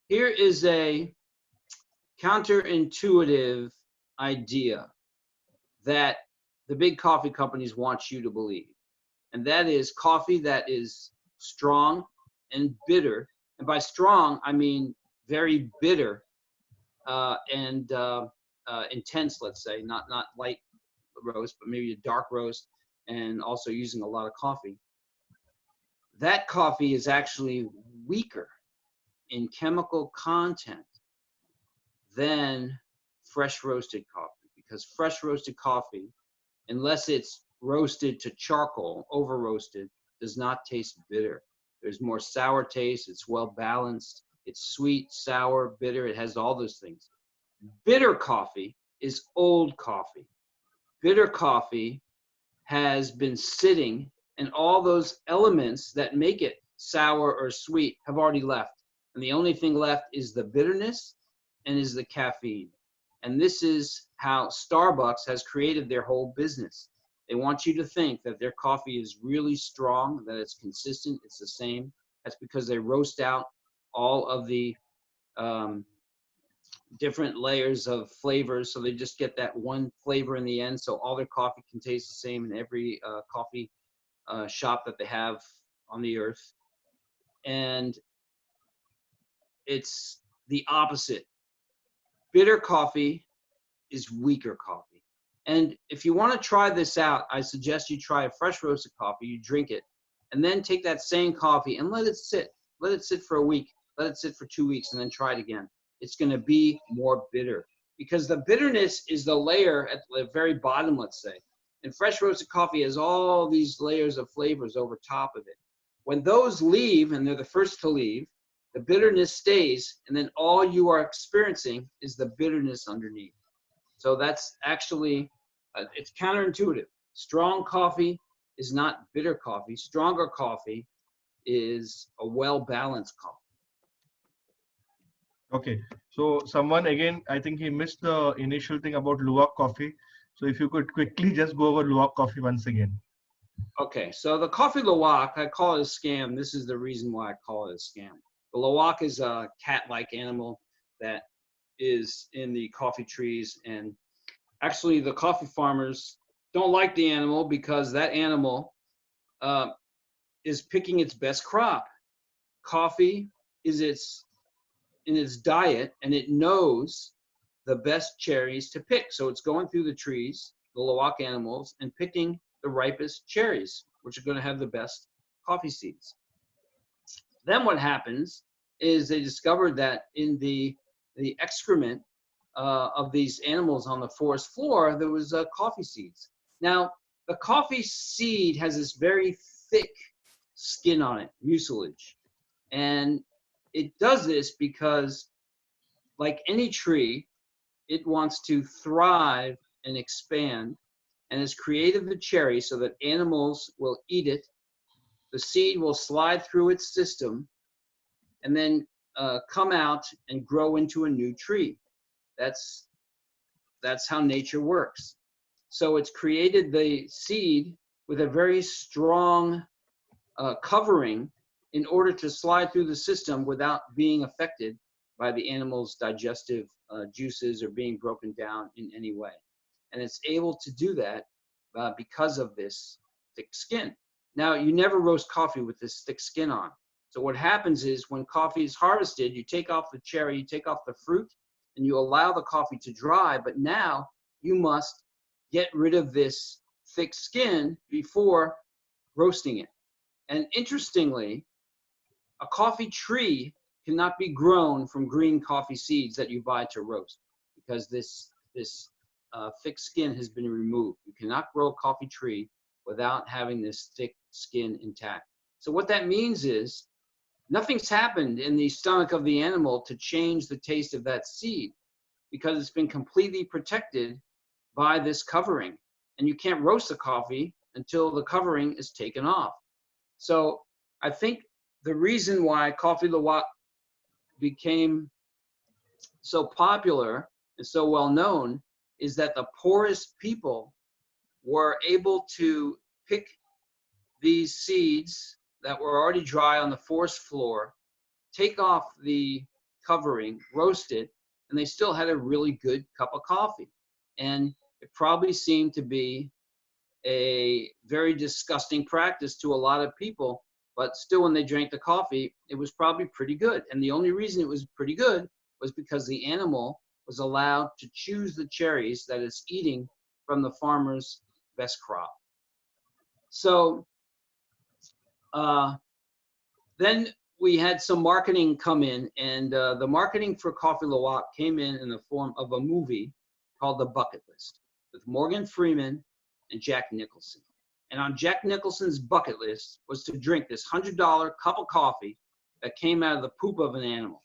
here is a counterintuitive idea that the big coffee companies want you to believe. And that is coffee that is strong and bitter. And by strong, I mean very bitter and intense, let's say, not light roast, but maybe a dark roast, and also using a lot of coffee. That coffee is actually weaker in chemical content than fresh roasted coffee, because fresh roasted coffee, unless it's roasted to charcoal, over roasted, does not taste bitter. There's more sour taste, it's well balanced, it's sweet, sour, bitter, it has all those things. Bitter coffee is old coffee. Bitter coffee has been sitting, and all those elements that make it sour or sweet have already left. And the only thing left is the bitterness and is the caffeine. And this is how Starbucks has created their whole business. They want you to think that their coffee is really strong, that it's consistent, it's the same. That's because they roast out all of the different layers of flavors, so they just get that one flavor in the end, so all their coffee can taste the same in every coffee shop that they have on the earth. And it's the opposite. Bitter coffee is weaker coffee. And if you want to try this out, I suggest you try a fresh roasted coffee, you drink it, and then take that same coffee and let it sit. Let it sit for a week, let it sit for 2 weeks, and then try it again. It's going to be more bitter, because the bitterness is the layer at the very bottom, let's say. And fresh roasted coffee has all these layers of flavors over top of it. When those leave, and they're the first to leave, the bitterness stays, and then all you are experiencing is the bitterness underneath. So that's actually, it's counterintuitive. Strong coffee is not bitter coffee. Stronger coffee is a well-balanced coffee. Okay, so someone again, I think he missed the initial thing about luwak coffee. So if you could quickly just go over luwak coffee once again. Okay, so the coffee luwak, I call it a scam. This is the reason why I call it a scam. The luwak is a cat-like animal that is in the coffee trees, and actually the coffee farmers don't like the animal because that animal is picking its best crop. Coffee is in its diet, and it knows the best cherries to pick. So it's going through the trees, the luwak animals, and picking the ripest cherries, which are going to have the best coffee seeds. Then what happens is they discovered that in the excrement of these animals on the forest floor, there was coffee seeds. Now, the coffee seed has this very thick skin on it, mucilage. And it does this because, like any tree, it wants to thrive and expand, and has created the cherry so that animals will eat it. The seed will slide through its system and then come out and grow into a new tree. That's how nature works. So it's created the seed with a very strong covering in order to slide through the system without being affected by the animal's digestive juices or being broken down in any way. And it's able to do that because of this thick skin. Now, you never roast coffee with this thick skin on. So what happens is when coffee is harvested, you take off the cherry, you take off the fruit, and you allow the coffee to dry, but now you must get rid of this thick skin before roasting it. And interestingly, a coffee tree cannot be grown from green coffee seeds that you buy to roast, because this thick skin has been removed. You cannot grow a coffee tree without having this thick skin intact. So what that means is nothing's happened in the stomach of the animal to change the taste of that seed because it's been completely protected by this covering. And you can't roast the coffee until the covering is taken off. So I think the reason why Coffee Luwak became so popular and so well known is that the poorest people were able to pick these seeds that were already dry on the forest floor, take off the covering, roast it, and they still had a really good cup of coffee. And it probably seemed to be a very disgusting practice to a lot of people, but still when they drank the coffee, it was probably pretty good. And the only reason it was pretty good was because the animal was allowed to choose the cherries that it's eating from the farmer's best crop. So then we had some marketing come in, and the marketing for Coffee Luwak came in the form of a movie called The Bucket List with Morgan Freeman and Jack Nicholson. And on Jack Nicholson's bucket list was to drink this $100 cup of coffee that came out of the poop of an animal.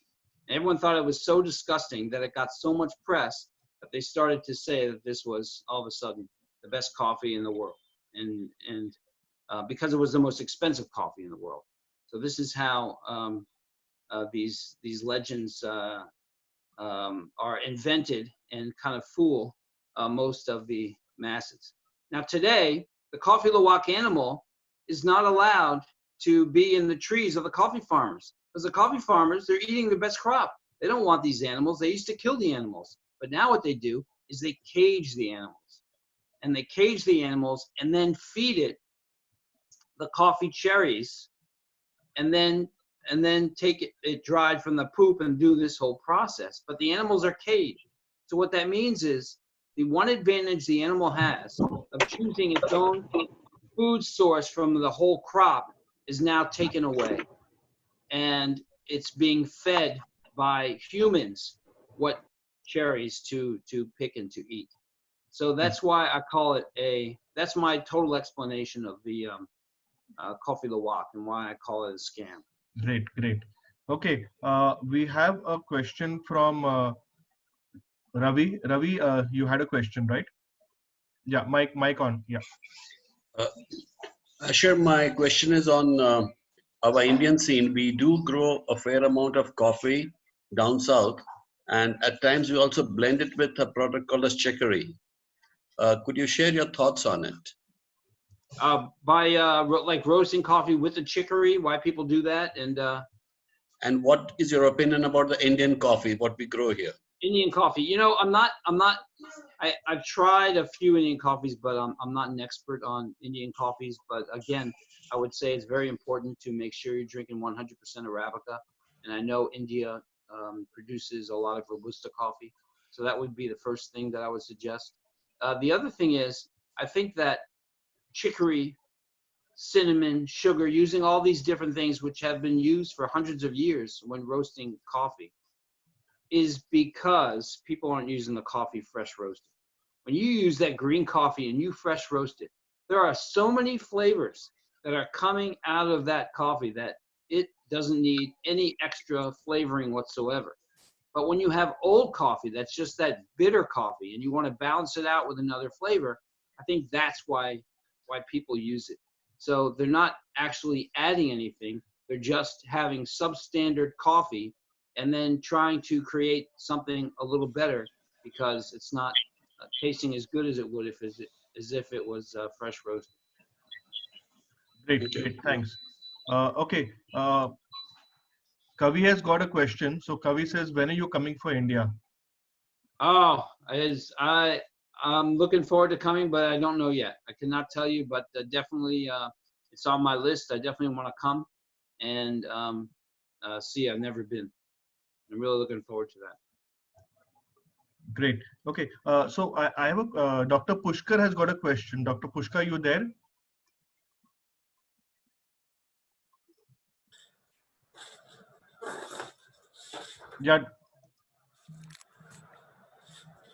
And everyone thought it was so disgusting that it got so much press that they started to say that this was all of a sudden the best coffee in the world. And because it was the most expensive coffee in the world. So this is how these legends are invented and kind of fool most of the masses. Now today, the Coffee Luwak animal is not allowed to be in the trees of the coffee farmers because the coffee farmers, they're eating the best crop. They don't want these animals. They used to kill the animals. But now what they do is they cage the animals. And they cage the animals and then feed it the coffee cherries and then take it dried from the poop and do this whole process. But the animals are caged. So what that means is the one advantage the animal has of choosing its own food source from the whole crop is now taken away. And it's being fed by humans what cherries to pick and to eat. So that's why I call it that's my total explanation of the Coffee Luwak and why I call it a scam. Great, great. Okay, we have a question from Ravi. Ravi, you had a question, right? Yeah, mic on. Yeah. Sure. My question is on our Indian scene. We do grow a fair amount of coffee down south, and at times we also blend it with a product called as chicory. Could you share your thoughts on it? By like roasting coffee with the chicory, why people do that, and what is your opinion about the Indian coffee, what we grow here? Indian coffee. You know, I've tried a few Indian coffees, but I'm not an expert on Indian coffees. But again, I would say it's very important to make sure you're drinking 100% Arabica. And I know India produces a lot of Robusta coffee. So that would be the first thing that I would suggest. The other thing is, I think that chicory, cinnamon, sugar, using all these different things which have been used for hundreds of years when roasting coffee, is because people aren't using the coffee fresh roasted. When you use that green coffee and you fresh roast it, there are so many flavors that are coming out of that coffee that it doesn't need any extra flavoring whatsoever. But when you have old coffee, that's just that bitter coffee, and you want to balance it out with another flavor, I think that's why people use it. So they're not actually adding anything. They're just having substandard coffee and then trying to create something a little better because it's not tasting as good as it would as if it was fresh roasted. Great, great, thanks. Okay, Kavi has got a question. So Kavi says, when are you coming for India? Oh, I'm looking forward to coming, but I don't know yet. I cannot tell you, but definitely it's on my list. I definitely want to come and see. I've never been. I'm really looking forward to that. Great. Okay. So I have a Dr. Pushkar has got a question. Dr. Pushkar, you there? Yeah.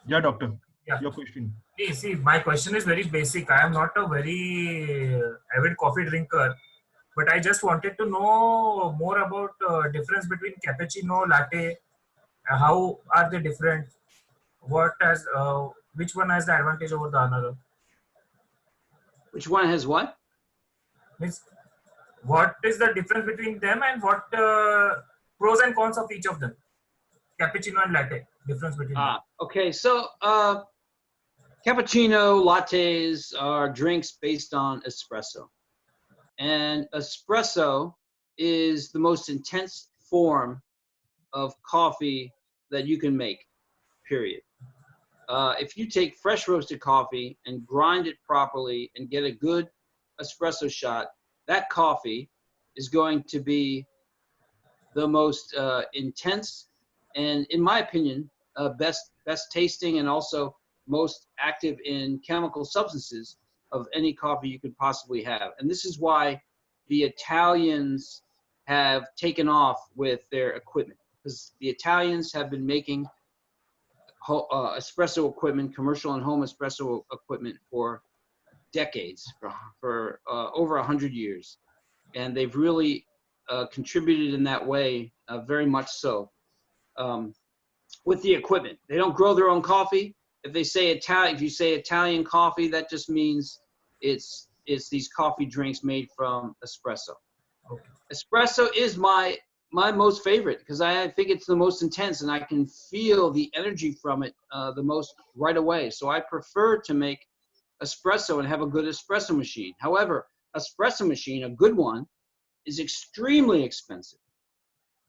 Yeah, doctor. Yeah. your question. See, my question is very basic. I am not a very avid coffee drinker, but I just wanted to know more about difference between cappuccino, latte. How are they different? Which one has the advantage over the another? Which one has what? Means, what is the difference between them, and what pros and cons of each of them? Cappuccino and latte. Difference between them. Okay. So cappuccino, lattes are drinks based on espresso. And espresso is the most intense form of coffee that you can make, period. If you take fresh roasted coffee and grind it properly and get a good espresso shot, that coffee is going to be the most intense and, in my opinion, best tasting and also most active in chemical substances of any coffee you could possibly have. And this is why the Italians have taken off with their equipment, because the Italians have been making espresso equipment, commercial and home espresso equipment for decades, for over 100 years. And they've really contributed in that way, very much so, with the equipment. They don't grow their own coffee. If you say Italian coffee, that just means it's these coffee drinks made from espresso. Okay. Espresso is my most favorite because I think it's the most intense and I can feel the energy from it the most right away. So I prefer to make espresso and have a good espresso machine. However, espresso machine, a good one, is extremely expensive.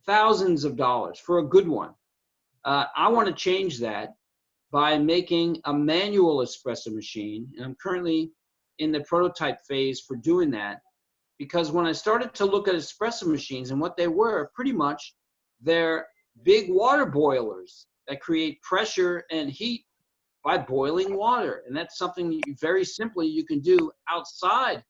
Thousands of dollars for a good one. I want to change that by making a manual espresso machine, and I'm currently in the prototype phase for doing that, because when I started to look at espresso machines and what they were, pretty much they're big water boilers that create pressure and heat by boiling water. And that's something very simply you can do outside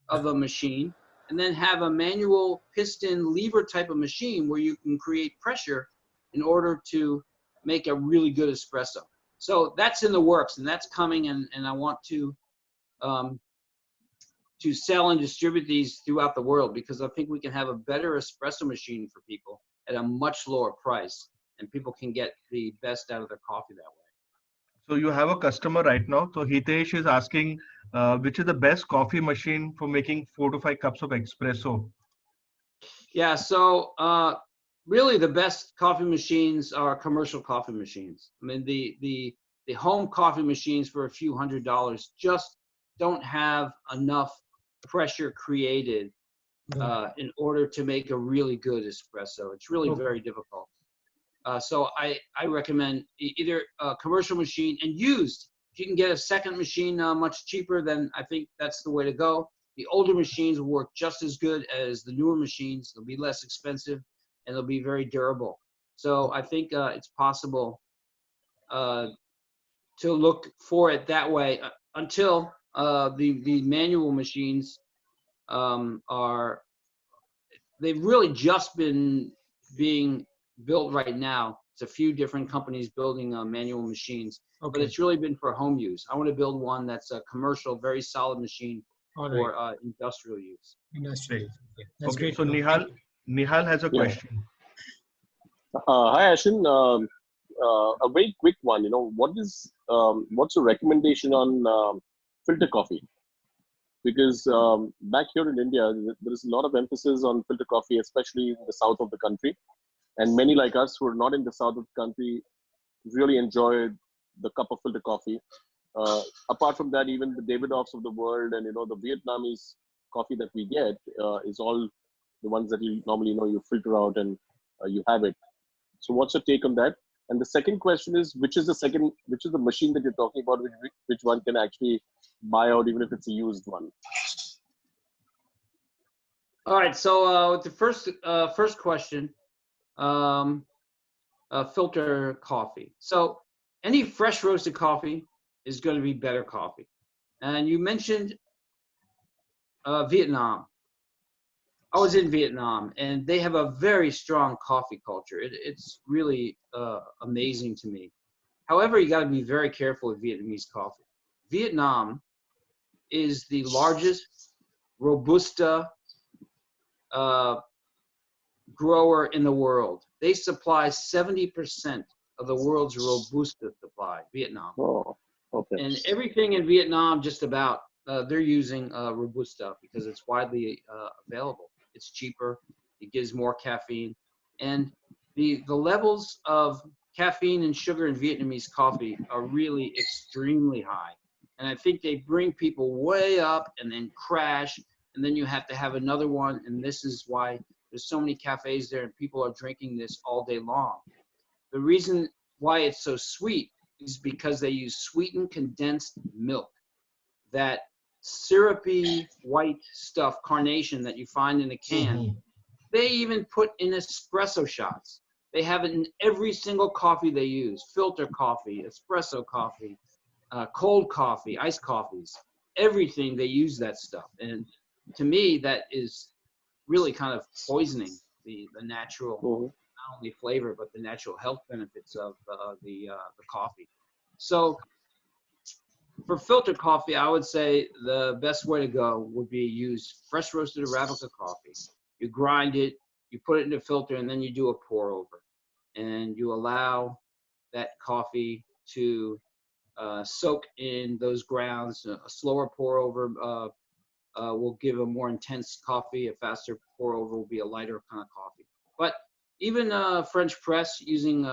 of a machine, and then have a manual piston lever type of machine where you can create pressure in order to make a really good espresso. So that's in the works, and that's coming, and I want to sell and distribute these throughout the world, because I think we can have a better espresso machine for people at a much lower price, and people can get the best out of their coffee that way. So you have a customer right now. So Hitesh is asking, which is the best coffee machine for making 4 to 5 cups of espresso? Yeah, so really the best coffee machines are commercial coffee machines. I mean, the home coffee machines for a few $100s just don't have enough pressure created in order to make a really good espresso. It's really very difficult. So I recommend either a commercial machine and used. If you can get a second machine much cheaper, then I think that's the way to go. The older machines will work just as good as the newer machines. They'll be less expensive and they'll be very durable. So I think it's possible to look for it that way until the manual machines they've really just been being built right now. It's a few different companies building manual machines, but it's really been for home use. I want to build one that's a commercial, very solid machine for industrial use. Industrial. That's great. So Nihal has a question. Hi, Ashin. A very quick one. What's your recommendation on filter coffee? Because back here in India, there is a lot of emphasis on filter coffee, especially in the south of the country. And many like us who are not in the south of the country really enjoy the cup of filter coffee. Apart from that, even the debunks of the world and the Vietnamese coffee that we get is all the ones that you normally you filter out and you have it. So what's your take on that? And the second question is, which is the machine that you're talking about, which one can actually buy out, even if it's a used one? All right. So with the first question, filter coffee. So any fresh roasted coffee is going to be better coffee. And you mentioned Vietnam. I was in Vietnam, and they have a very strong coffee culture. It's really amazing to me. However, you got to be very careful with Vietnamese coffee. Vietnam is the largest Robusta grower in the world. They supply 70% of the world's Robusta supply, Vietnam. Oh, okay. And everything in Vietnam, just about, they're using Robusta because it's widely available. It's cheaper, it gives more caffeine. And the levels of caffeine and sugar in Vietnamese coffee are really extremely high. And I think they bring people way up and then crash, and then you have to have another one. And this is why there's so many cafes there and people are drinking this all day long. The reason why it's so sweet is because they use sweetened condensed milk. That syrupy white stuff, carnation, that you find in a can, they even put in espresso shots. They have it in every single coffee they use. Filter coffee, espresso coffee, cold coffee, iced coffees, everything they use that stuff. And to me, that is really kind of poisoning the natural, not only flavor, but the natural health benefits of the coffee. So for filter coffee, I would say the best way to go would be use fresh roasted Arabica coffee. You grind it, you put it in a filter, and then you do a pour over. And you allow that coffee to soak in those grounds. A slower pour over will give a more intense coffee. A faster pour over will be a lighter kind of coffee. But even French press using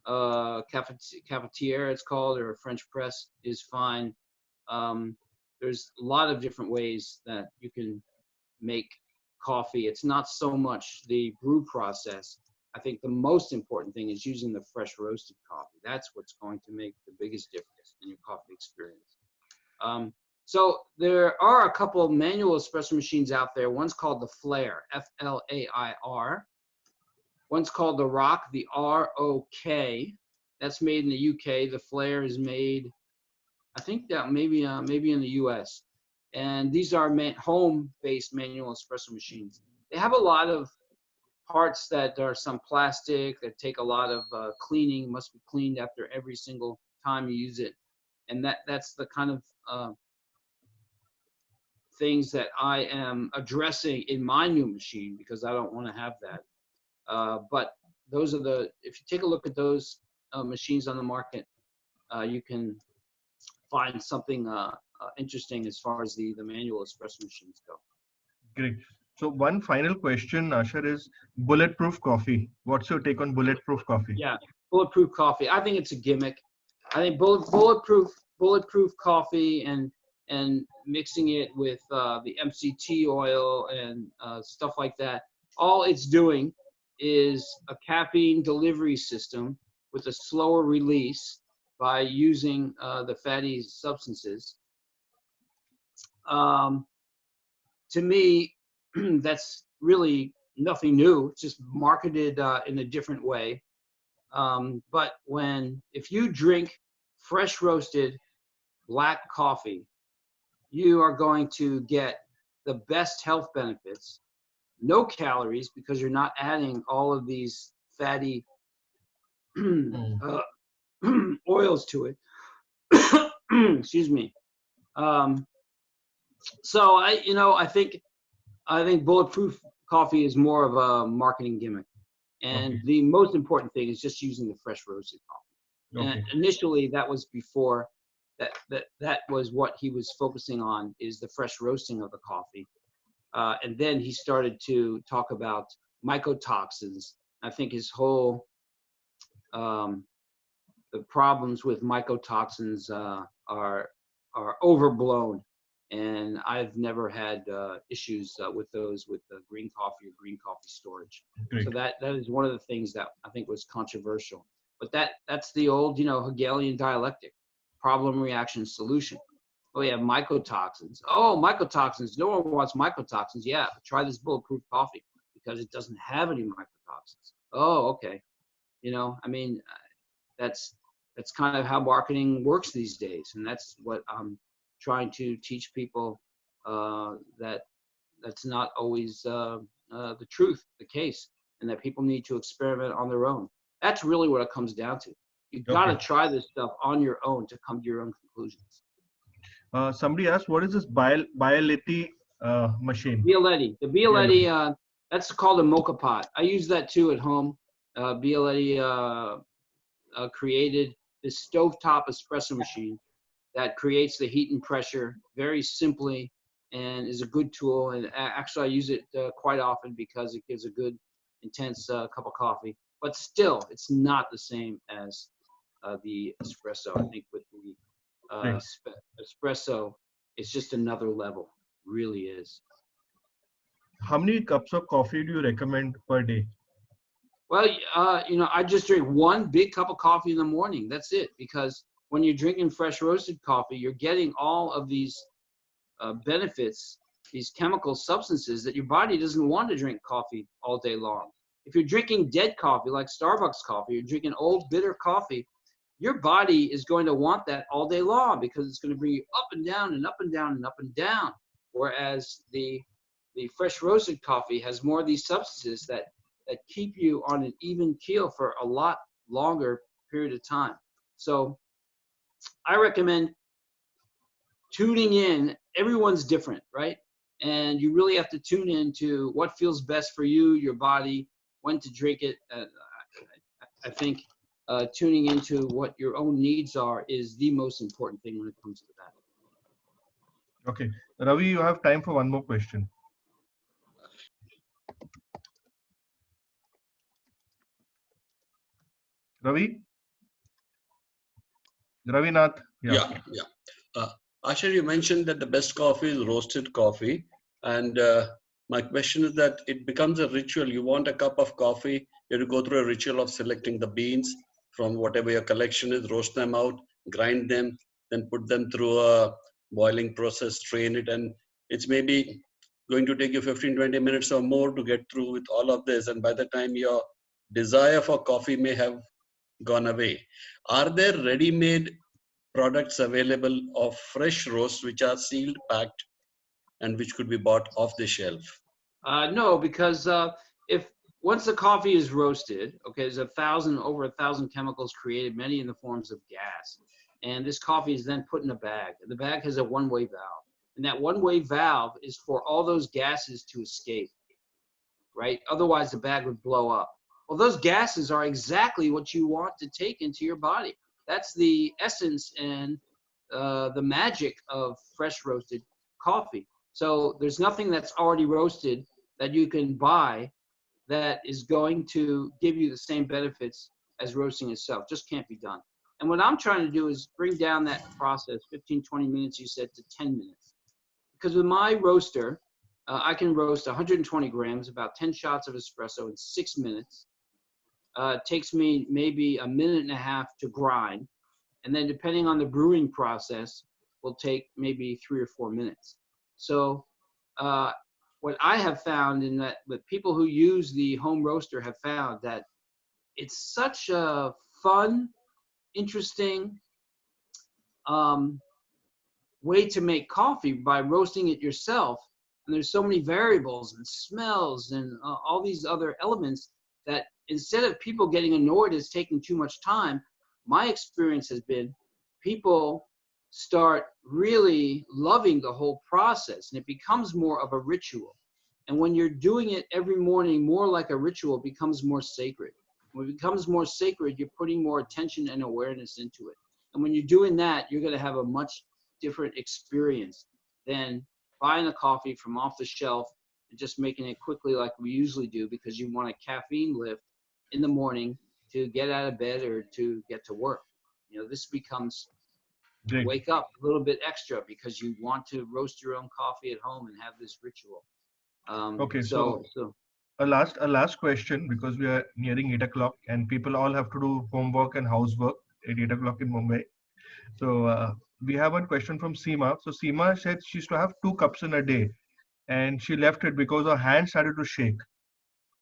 cafetiere, it's called, or a French press is fine. There's a lot of different ways that you can make coffee. It's not so much the brew process. I think the most important thing is using the fresh roasted coffee. That's what's going to make the biggest difference in your coffee experience. So there are a couple of manual espresso machines out there. One's called the F.R.E.A.K, F-L-A-I-R. One's called the R.O.K, the R-O-K. That's made in the UK. The F.R.E.A.K is made, I think that maybe in the US. And these are home-based manual espresso machines. They have a lot of parts that are some plastic that take a lot of cleaning, must be cleaned after every single time you use it. And that's the kind of things that I am addressing in my new machine, because I don't want to have that. But those are if you take a look at those machines on the market, you can find something interesting as far as the manual espresso machines go. Great. So one final question, Asher, is bulletproof coffee. What's your take on bulletproof coffee? Yeah, bulletproof coffee. I think it's a gimmick. I think bulletproof coffee and mixing it with the MCT oil and stuff like that. All it's doing is a caffeine delivery system with a slower release by using the fatty substances. To me, that's really nothing new. It's just marketed in a different way. But if you drink fresh roasted black coffee, you are going to get the best health benefits, no calories, because you're not adding all of these fatty oils to it. Excuse me. So I think bulletproof coffee is more of a marketing gimmick, and the most important thing is just using the fresh roasted coffee. And initially, that was before that was what he was focusing on, is the fresh roasting of the coffee, and then he started to talk about mycotoxins. I think his whole the problems with mycotoxins are overblown. And I've never had issues with those with the green coffee or green coffee storage. Great. So that is one of the things that I think was controversial. But that's the old, Hegelian dialectic: problem, reaction, solution. Oh, yeah, mycotoxins. Oh, mycotoxins. No one wants mycotoxins. Yeah, try this bulletproof coffee because it doesn't have any mycotoxins. Oh, okay. That's kind of how marketing works these days, and that's what I'm trying to teach people, that's not always the truth, the case, and that people need to experiment on their own. That's really what it comes down to. You got to try this stuff on your own to come to your own conclusions. Somebody asked, what is this Bialetti machine? Bialetti. The Bialetti, that's called a mocha pot. I use that too at home. Bialetti created this stovetop espresso machine that creates the heat and pressure very simply and is a good tool. And actually, I use it quite often because it gives a good, intense cup of coffee. But still, it's not the same as the espresso. I think with the espresso, it's just another level. Really is. How many cups of coffee do you recommend per day? Well, I just drink one big cup of coffee in the morning. That's it. Because when you're drinking fresh roasted coffee, you're getting all of these benefits, these chemical substances that your body doesn't want to drink coffee all day long. If you're drinking dead coffee, like Starbucks coffee, you're drinking old bitter coffee, your body is going to want that all day long because it's going to bring you up and down and up and down and up and down. Whereas the fresh roasted coffee has more of these substances that keep you on an even keel for a lot longer period of time. So I recommend tuning in. Everyone's different, right? And you really have to tune in to what feels best for you, your body, when to drink it. I think tuning into what your own needs are is the most important thing when it comes to that. Okay. Ravi, you have time for one more question. Ravi? Ravinath? Yeah. Asher, you mentioned that the best coffee is roasted coffee. And my question is that it becomes a ritual. You want a cup of coffee, you have to go through a ritual of selecting the beans from whatever your collection is, roast them out, grind them, then put them through a boiling process, strain it. And it's maybe going to take you 15-20 minutes or more to get through with all of this. And by the time your desire for coffee may have gone away. Are there ready-made products available of fresh roasts which are sealed, packed, and which could be bought off the shelf? No, because if once the coffee is roasted, okay, there's over 1,000 chemicals created, many in the forms of gas. And this coffee is then put in a bag. The bag has a one-way valve. And that one-way valve is for all those gases to escape, right? Otherwise, the bag would blow up. Well, those gases are exactly what you want to take into your body. That's the essence and the magic of fresh roasted coffee. So there's nothing that's already roasted that you can buy that is going to give you the same benefits as roasting itself. Just can't be done. And what I'm trying to do is bring down that process, 15, 20 minutes, you said, to 10 minutes. Because with my roaster, I can roast 120 grams, about 10 shots of espresso in 6 minutes. It takes me maybe a minute and a half to grind. And then depending on the brewing process, will take maybe 3 or 4 minutes. So what I have found in that with people who use the home roaster have found that it's such a fun, interesting way to make coffee by roasting it yourself. And there's so many variables and smells and all these other elements that instead of people getting annoyed it's taking too much time, my experience has been people start really loving the whole process and it becomes more of a ritual. And when you're doing it every morning, more like a ritual, it becomes more sacred. When it becomes more sacred, you're putting more attention and awareness into it. And when you're doing that, you're going to have a much different experience than buying a coffee from off the shelf and just making it quickly like we usually do because you want a caffeine lift in the morning to get out of bed or to get to work. You know, this becomes wake up a little bit extra because you want to roast your own coffee at home and have this ritual. Okay, so a last question, because we are nearing 8 o'clock and people all have to do homework and housework at 8 o'clock in Mumbai. So we have one question from Seema. So Seema said she used to have 2 cups in a day and she left it because her hand started to shake.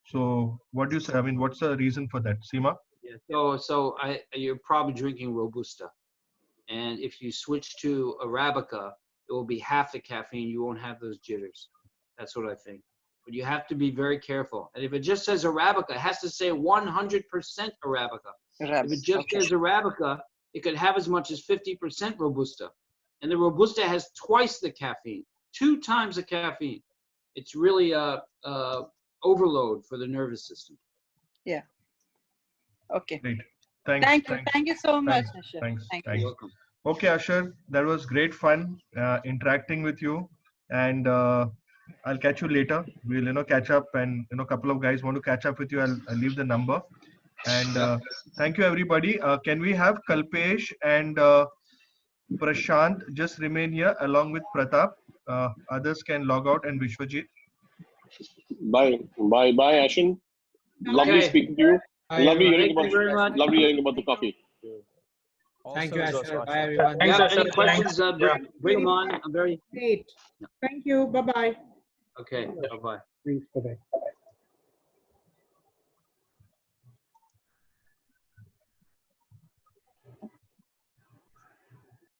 So what do you say? I mean, what's the reason for that, Seema? Yeah, so you're probably drinking Robusta. And if you switch to Arabica, it will be half the caffeine. You won't have those jitters. That's what I think. But you have to be very careful. And if it just says Arabica, it has to say 100% Arabica. If it just says Arabica, it could have as much as 50% Robusta. And the Robusta has twice the caffeine, 2 times the caffeine. It's really a overload for the nervous system. Yeah. Okay. Great. Thanks. Thank you so much, Asher. Thanks. Thank you. Okay, Asher, that was great fun interacting with you, and I'll catch you later. We'll catch up, and a couple of guys want to catch up with you. I'll leave the number, and thank you everybody. Can we have Kalpesh and Prashant just remain here along with Pratap? Others can log out, and Vishwajit. Bye, Ashin. Lovely speaking to you. Lovely hearing about the coffee. Thank you, Asher. Bye, everyone. Thanks, Asher. Any questions? Bring them on. I'm very. Great. Thank you. Bye-bye. Okay. Bye-bye. Thanks. Bye-bye.